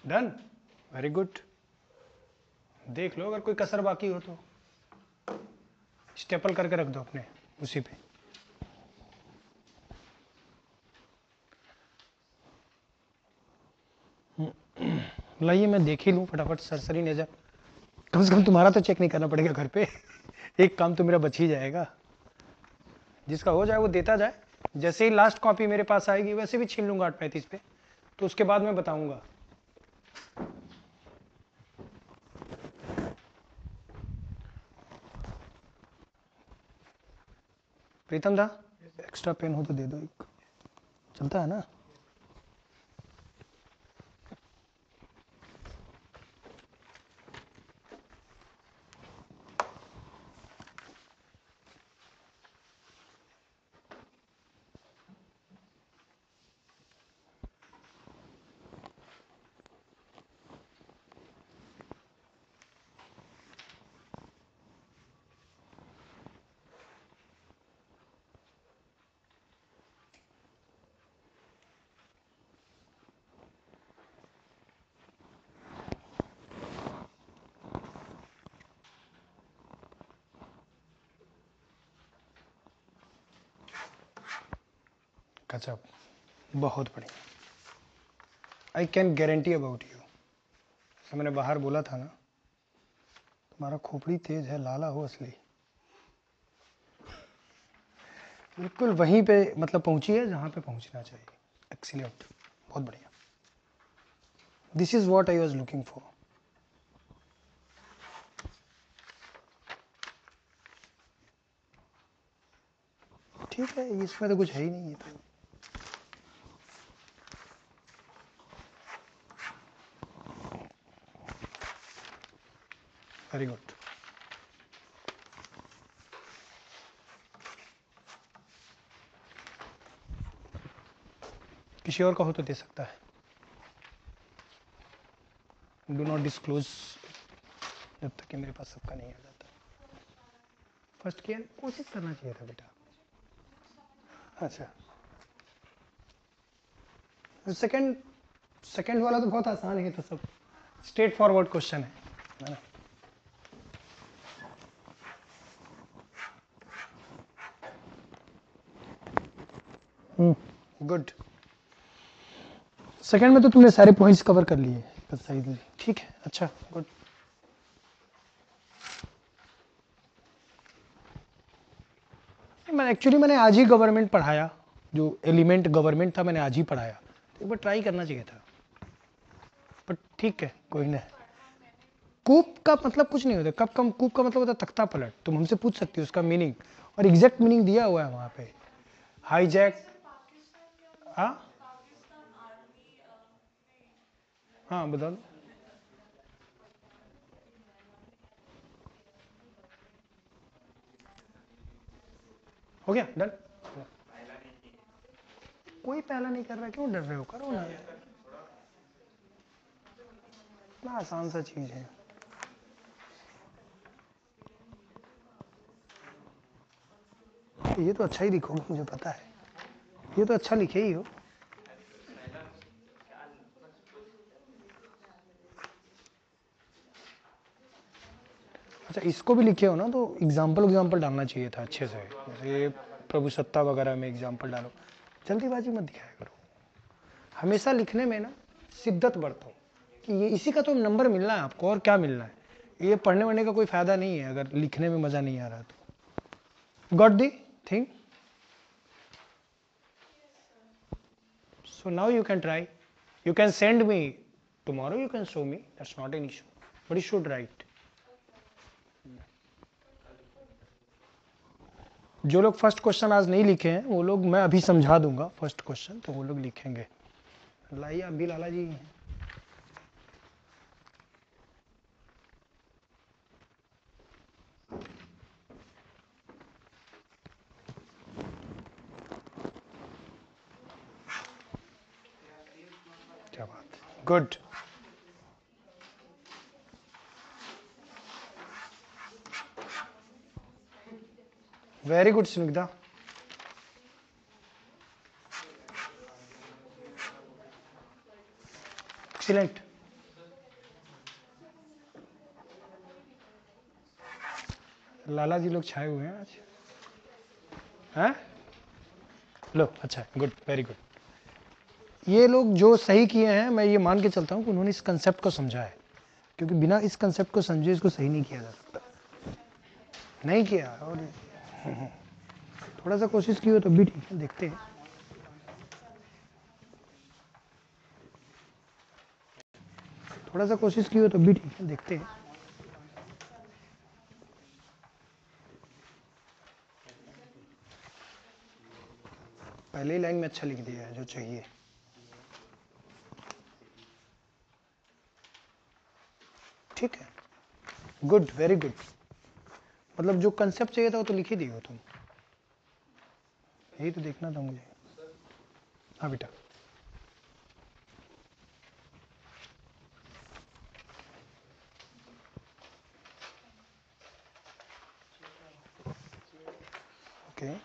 डन, वेरी गुड। देख लो अगर कोई कसर बाकी हो तो स्टेपल करके रख दो अपने उसी पे। लाइए मैं देख ही लूँ फटाफट सरसरी नजर, कम से कम तुम्हारा तो चेक नहीं करना पड़ेगा घर पे। एक काम तो मेरा बच ही जाएगा। जिसका हो जाए वो देता जाए। जैसे ही लास्ट कॉपी मेरे पास आएगी वैसे भी छीन लूंगा 8:35 पे, तो उसके बाद मैं बताऊंगा। प्रीतम दा, एक्स्ट्रा पेन हो तो दे दो, एक चलता है ना। गजब, बहुत बढ़िया। I can guarantee about you, जैसे मैंने बाहर बोला था ना, तुम्हारा खोपड़ी तेज है, लाला हो असली। बिल्कुल वहीं पे मतलब पहुंची है जहां पे पहुंचना चाहिए। एक्सीलेंट, बहुत बढ़िया। This is what I was looking for. ठीक है, इसमें तो कुछ है ही नहीं है तो। Very good. किसी और का हो तो दे सकता है। डू नॉट डिस्क्लोज जब तक कि मेरे पास सबका नहीं आ जाता। फर्स्ट किया, कोशिश करना चाहिए था बेटा। अच्छा, सेकंड, सेकंड वाला तो बहुत आसान है, तो सब स्ट्रेट फॉरवर्ड क्वेश्चन है ना। गुड। सेकंड में तो तुमने सारे पॉइंट्स कवर कर लिए बस, सही। ठीक है, अच्छा, गुड। मैंने आज ही गवर्नमेंट पढ़ाया, जो एलिमेंट गवर्नमेंट था मैंने आज ही पढ़ाया, तो एक बार ट्राई करना चाहिए था। बट ठीक है, कोई नहीं। कूप का मतलब कुछ नहीं होता। कूप का मतलब होता है तख्ता पलट। तुम हमसे पूछ सकती हो उसका मीनिंग, और एग्जैक्ट मीनिंग दिया हुआ है वहां पे। हाईजैक। हाँ हाँ, बता दो। हो गया, डन। कोई पहला नहीं कर रहा, क्यों डर रहे हो, करो ना। इतना आसान सा चीज है। ये तो अच्छा ही लिखोगे, मुझे पता है। ये तो अच्छा लिखे ही हो। अच्छा, इसको भी लिखे हो ना, तो एग्जाम्पल डालना चाहिए था अच्छे से। जैसे प्रभु सत्ता वगैरह में एग्जाम्पल डालो। जल्दीबाजी मत दिखाया करो। हमेशा लिखने में ना शिद्दत बरतो, कि ये इसी का तो नंबर मिलना है आपको, और क्या मिलना है। ये पढ़ने वढ़ने का कोई फायदा नहीं है अगर लिखने में मजा नहीं आ रहा तो। Got the thing? So now you can try. You can send me tomorrow. You can show me. That's not an issue. But you should write. जो लोग फर्स्ट क्वेश्चन आज नहीं लिखे हैं वो लोग मैं अभी समझा दूंगा फर्स्ट क्वेश्चन, तो वो लोग लिखेंगे। लाइए अभी लाला जी। क्या बात, good, very good Snigdha. Excellent. Lala ji लोग छाए हुए हैं आज, हैं? लो अच्छा, गुड, वेरी गुड। ये लोग जो सही किए हैं, मैं ये मान के चलता हूँ कि उन्होंने इस कंसेप्ट को समझा है, क्योंकि बिना इस कंसेप्ट को समझे इसको सही नहीं किया जा सकता, नहीं किया। और थोड़ा सा कोशिश की हो तो भी ठीक है, देखते हैं। थोड़ा सा कोशिश की हो तो भी ठीक है, देखते हैं। पहले ही लाइन में अच्छा लिख दिया है जो चाहिए। ठीक है, गुड, वेरी गुड। मतलब जो कंसेप्ट चाहिए था वो तो लिख ही दिए हो तुम, यही तो देखना था मुझे। हाँ बेटा, ओके।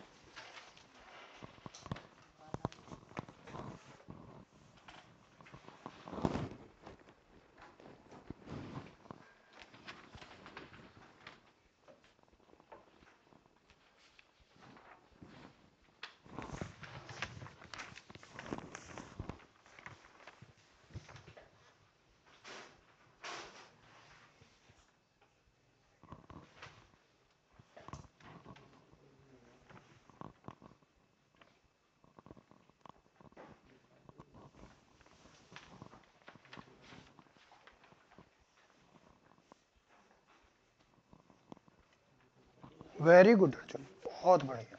वेरी गुड अर्जुन, बहुत बढ़िया।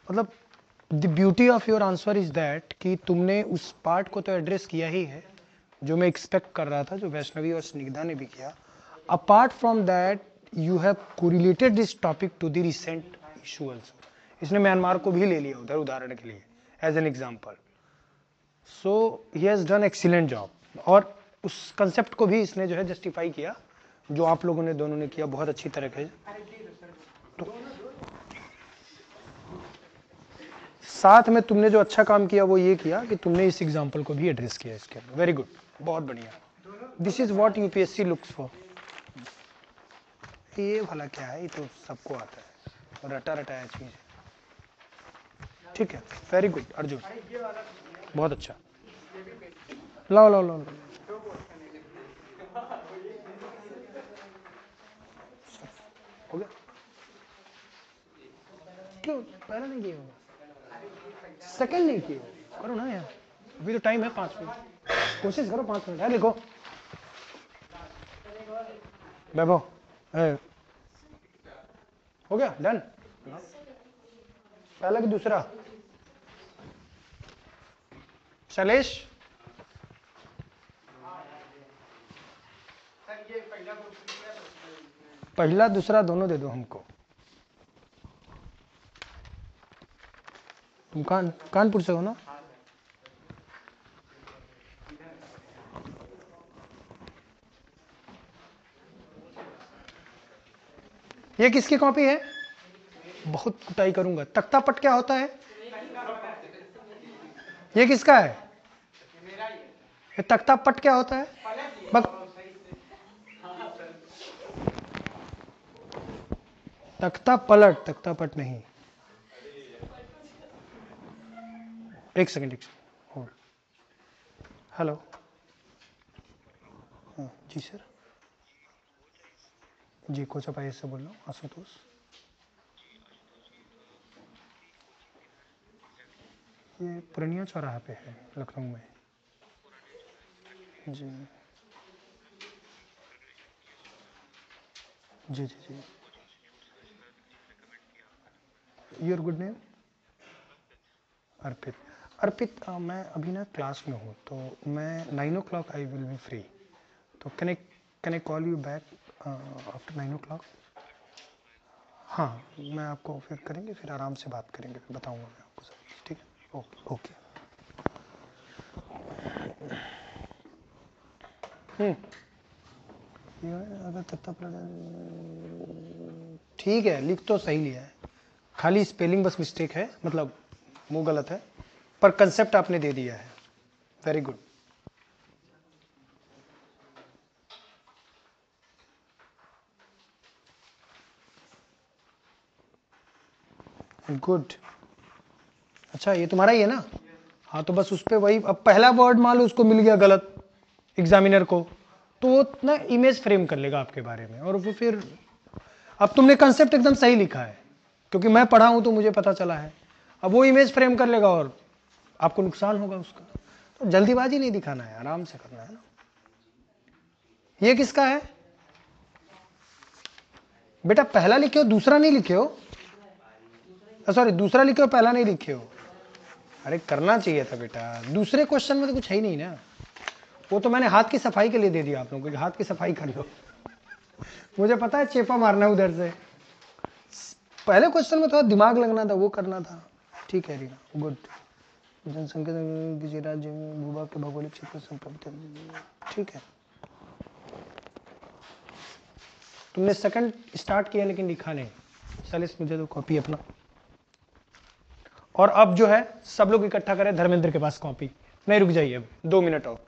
मतलब the beauty of your answer is that कि तुमने उस पार्ट को तो एड्रेस किया ही है जो मैं एक्सपेक्ट कर रहा था, जो वैष्णवी और स्निग्धा ने भी किया। Apart from that you have correlated this topic to the recent issue also. इसने म्यांमार को भी ले लिया उधर उदाहरण के लिए, as an example. So he has done excellent job, और उस कंसेप्ट को भी इसने जो है जस्टिफाई किया, जो आप लोगों ने दोनों ने किया बहुत अच्छी तरह से। तो साथ में तुमने जो अच्छा काम किया वो ये किया कि तुमने इस एग्जाम्पल को भी एड्रेस किया इसके अंदर। वेरी गुड, बहुत बढ़िया। This is what UPSC looks for. ये भला क्या है, ये तो सबको आता है, रटा रटाया चीज है। ठीक है, वेरी गुड अर्जुन, बहुत अच्छा। लाओ लाओ लाओ, हो गया? क्यों पहला नहीं किया होगा? सेकंड नहीं किया, करो ना यार, अभी तो टाइम है 5 मिनट, कोशिश करो 5 मिनट है। देखो वैभव, हो गया डन? पहला कि दूसरा? शैलेश, पहला दूसरा दोनों दे दो हमको। तुम कानपुर से हो ना? ये किसकी कॉपी है? बहुत कुटाई करूंगा। तख्ता पट क्या होता है? ये किसका है? ये तख्ता पट क्या होता है? तख्ता पलट, तख्ता पट नहीं। एक सेकंड, होल्ड। हेलो, जी सर। जी कोचापाई से बोल रहा हूँ, आशुतोष। ये पुरनिया चौराहा पे है लखनऊ में। जी जी जी जी। Your good name? Arpit. Arpit, मैं अभी ना क्लास में हूँ, तो मैं 9 o'clock I will be free. तो can I call you back after 9 o'clock? हाँ, मैं आपको फिर करेंगे, फिर आराम से बात करेंगे, फिर बताऊँगा मैं आपको सब कुछ। ठीक है, ओके ओके। अगर तत्ता ठीक है, लिख तो सही लिया है, खाली स्पेलिंग बस मिस्टेक है, मतलब वो गलत है, पर कंसेप्ट आपने दे दिया है। Very good. गुड। अच्छा ये तुम्हारा ही है ना? हाँ तो बस उस पर वही, अब पहला वर्ड मान लो उसको मिल गया गलत एग्जामिनर को, तो वो ना इमेज फ्रेम कर लेगा आपके बारे में, और वो फिर, अब तुमने कंसेप्ट एकदम सही लिखा है क्योंकि मैं पढ़ा हूं तो मुझे पता चला है, अब वो इमेज फ्रेम कर लेगा और आपको नुकसान होगा उसका। तो जल्दीबाजी नहीं दिखाना है, आराम से करना है ना। ये किसका है बेटा? पहला लिखे हो दूसरा नहीं लिखे हो? सॉरी दूसरा लिखे हो पहला नहीं लिखे हो? अरे करना चाहिए था बेटा, दूसरे क्वेश्चन में तो कुछ है ही नहीं ना, वो तो मैंने हाथ की सफाई के लिए दे दिया आप लोगों को, हाथ की सफाई कर लो। मुझे पता है चेपा मारना है उधर से, पहले क्वेश्चन में थोड़ा दिमाग लगना था, वो करना था। ठीक है रीना, गुड। जनसंख्या किसी राज्य में भूभाग के भौगोलिक क्षेत्र संपर्क, ठीक है। तुमने सेकंड स्टार्ट किया लेकिन लिखा नहीं। चल इस मुझे तो कॉपी अपना, और अब जो है सब लोग इकट्ठा करें धर्मेंद्र के पास कॉपी। नहीं रुक जाइए, अब 2 मिनट और।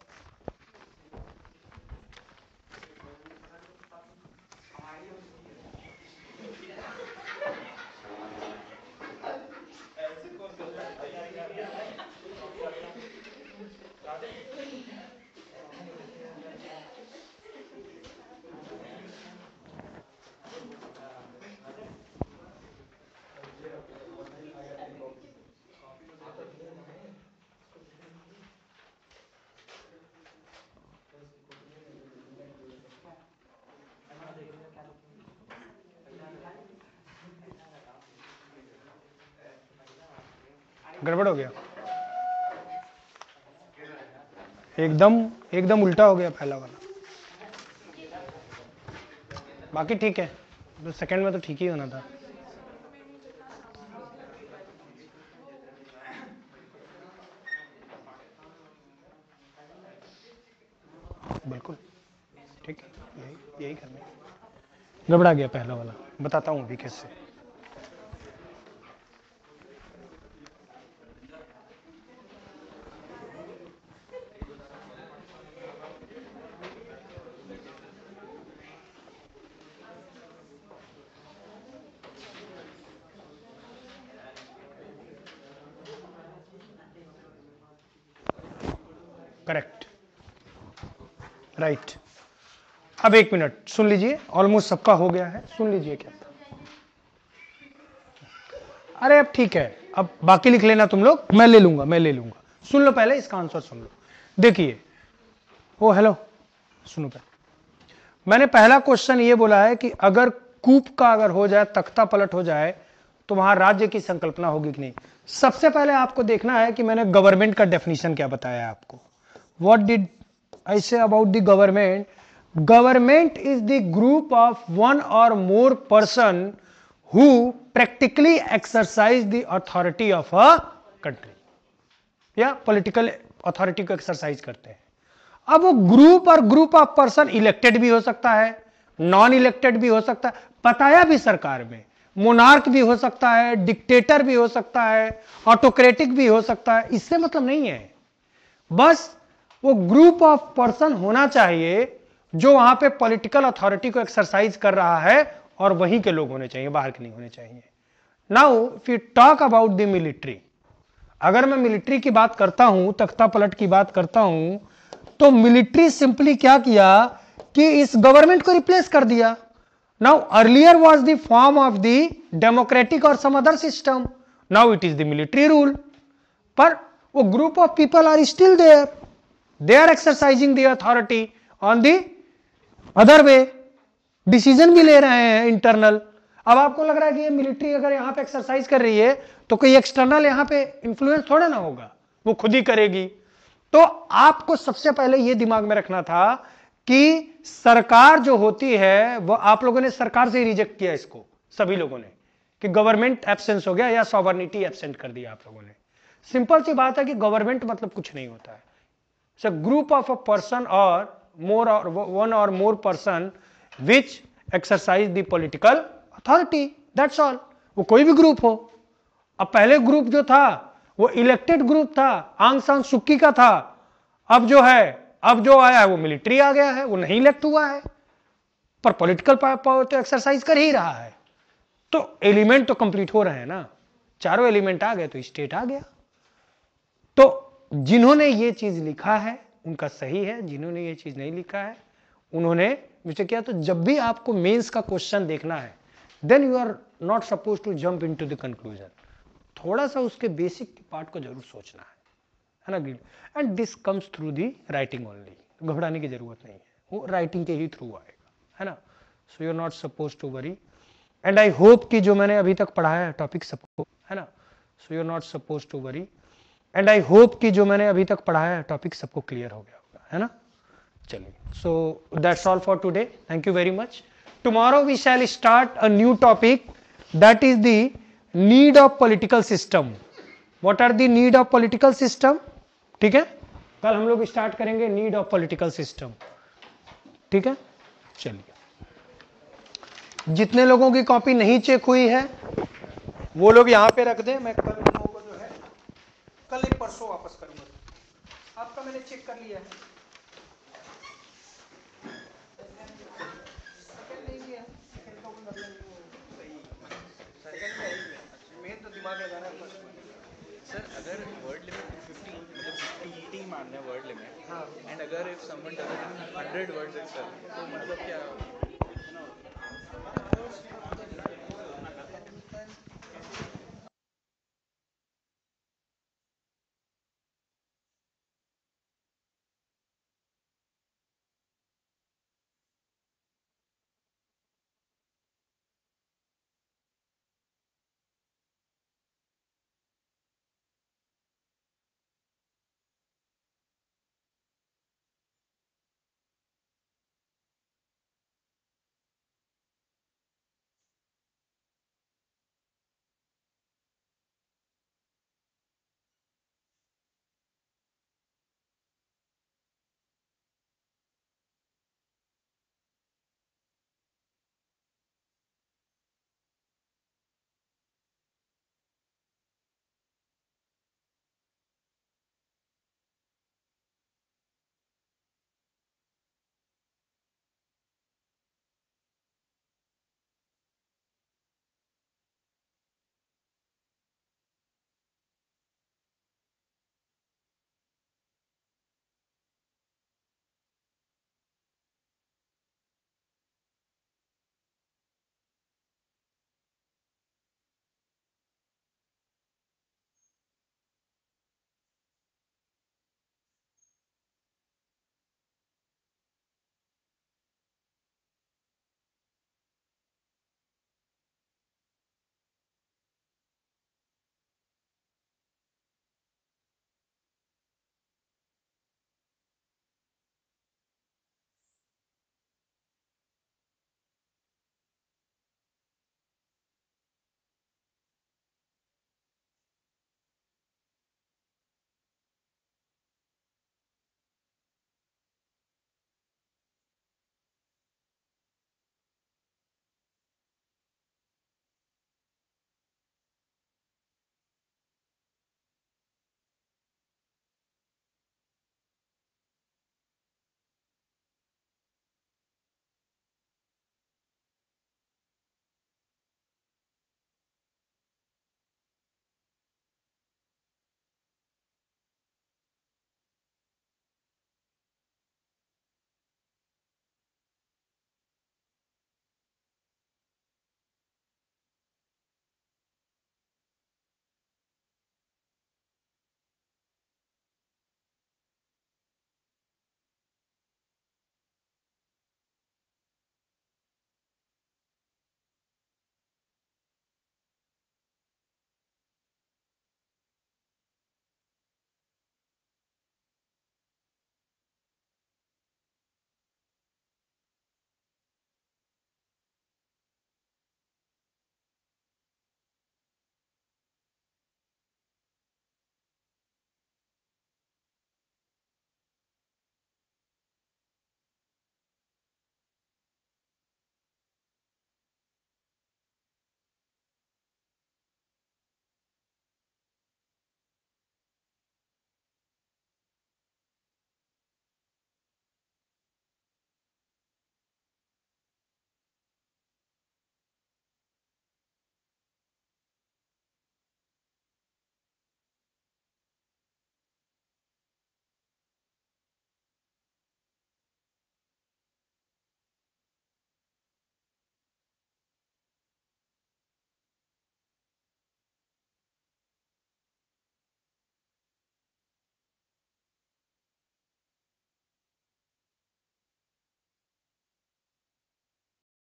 गड़बड़ हो गया, एकदम एकदम उल्टा हो गया पहला वाला। बाकी ठीक है, तो सेकंड में तो ठीक ही होना था। बिल्कुल ठीक है, यही करना है। गड़बड़ा गया पहला वाला, बताता हूं अभी कैसे। Correct, right. अब 1 मिनट सुन लीजिए, ऑलमोस्ट सबका हो गया है, सुन लीजिए क्या था। अरे अब ठीक है, अब बाकी लिख लेना तुम लोग, मैं ले लूंगा। सुन लो पहले, इसका आंसर सुन लो। देखिए, ओ हेलो, सुनो पहले। मैंने पहला क्वेश्चन ये बोला है कि अगर कूप का अगर हो जाए, तख्ता पलट हो जाए, तो वहां राज्य की संकल्पना होगी कि नहीं। सबसे पहले आपको देखना है कि मैंने गवर्नमेंट का डेफिनेशन क्या बताया आपको। What did I say about the government? Government is the group of one or more person who practically exercise the authority of a country, या पॉलिटिकल अथॉरिटी को एक्सरसाइज करते हैं। अब वो ग्रुप और ग्रुप ऑफ पर्सन इलेक्टेड भी हो सकता है, नॉन इलेक्टेड भी हो सकता है, बताया भी सरकार में, मोनार्क भी हो सकता है, डिक्टेटर भी हो सकता है, ऑटोक्रेटिक भी हो सकता है। इससे मतलब नहीं है, बस वो ग्रुप ऑफ पर्सन होना चाहिए जो वहां पे पॉलिटिकल अथॉरिटी को एक्सरसाइज कर रहा है, और वहीं के लोग होने चाहिए, बाहर के नहीं होने चाहिए। Now if you talk about the military, अगर मैं मिलिट्री की बात करता हूं, तख्ता पलट की बात करता हूं, तो मिलिट्री सिंपली क्या किया कि इस गवर्नमेंट को रिप्लेस कर दिया। Now earlier was the form of the democratic और some other system, now it is the military rule. पर वो group of people are still there, they are exercising the authority on the other way, decision भी ले रहे हैं इंटरनल। अब आपको लग रहा है कि ये मिलिट्री अगर यहां पे एक्सरसाइज कर रही है तो कोई एक्सटर्नल यहां पे इंफ्लुएंस थोड़ा ना होगा, वो खुद ही करेगी। तो आपको सबसे पहले ये दिमाग में रखना था कि सरकार जो होती है, वो आप लोगों ने सरकार से ही रिजेक्ट किया इसको, सभी लोगों ने, कि गवर्नमेंट एब्सेंस हो गया या सॉवर्निटी एब्सेंट कर दिया आप लोगों ने। सिंपल सी बात है कि गवर्नमेंट मतलब कुछ नहीं होता है, ग्रुप ऑफ अ पर्सन और मोर और one or more person which exercise the political authority, that's all। वो कोई भी ग्रुप हो। अब पहले ग्रुप जो था वो इलेक्टेड ग्रुप था, आंग सान सुकी का था। अब जो आया है वो मिलिट्री आ गया है, वो नहीं इलेक्ट हुआ है पर पॉलिटिकल पावर तो एक्सरसाइज कर ही रहा है। तो एलिमेंट तो कंप्लीट हो रहे हैं ना, चारों एलिमेंट आ गए तो स्टेट आ गया। तो जिन्होंने ये चीज लिखा है उनका सही है, जिन्होंने ये चीज नहीं लिखा है उन्होंने मुझे क्या। तो जब भी आपको मेंस का क्वेश्चन देखना है then you are not suppose to jump into the conclusion, थोड़ा सा उसके बेसिक पार्ट को जरूर सोचना है ना। And this comes through the writing only, घबराने की जरूरत नहीं है, वो राइटिंग के ही थ्रू आएगा, है ना। So you are not suppose to worry. And I hope कि जो मैंने अभी तक पढ़ाया है टॉपिक सबको, है ना। So you are not suppose to worry. And I hope कि जो मैंने अभी तक पढ़ाया है टॉपिक सबको क्लियर हो गया होगा, है ना। चलिए, so that's all for today, thank you very much. Tomorrow we shall start a new topic, that is the need of political system. What are the need of political system, ठीक है। कल हम लोग स्टार्ट करेंगे नीड ऑफ पॉलिटिकल सिस्टम, ठीक है। चलिए, जितने लोगों की कॉपी नहीं चेक हुई है वो लोग यहां पे रख दें, मैं कल उन लोगों को जो है कल नहीं परसों वापस करूंगा। आपका मैंने चेक कर लिया है, मेन तो दिमाग लगाना है फर्स्ट में। सर अगर वर्ड लिमिट 250 मतलब 250 मानना है वर्ड लिमिट, हाँ, एंड अगर if someone doesn't 100 words itself, तो मतलब क्या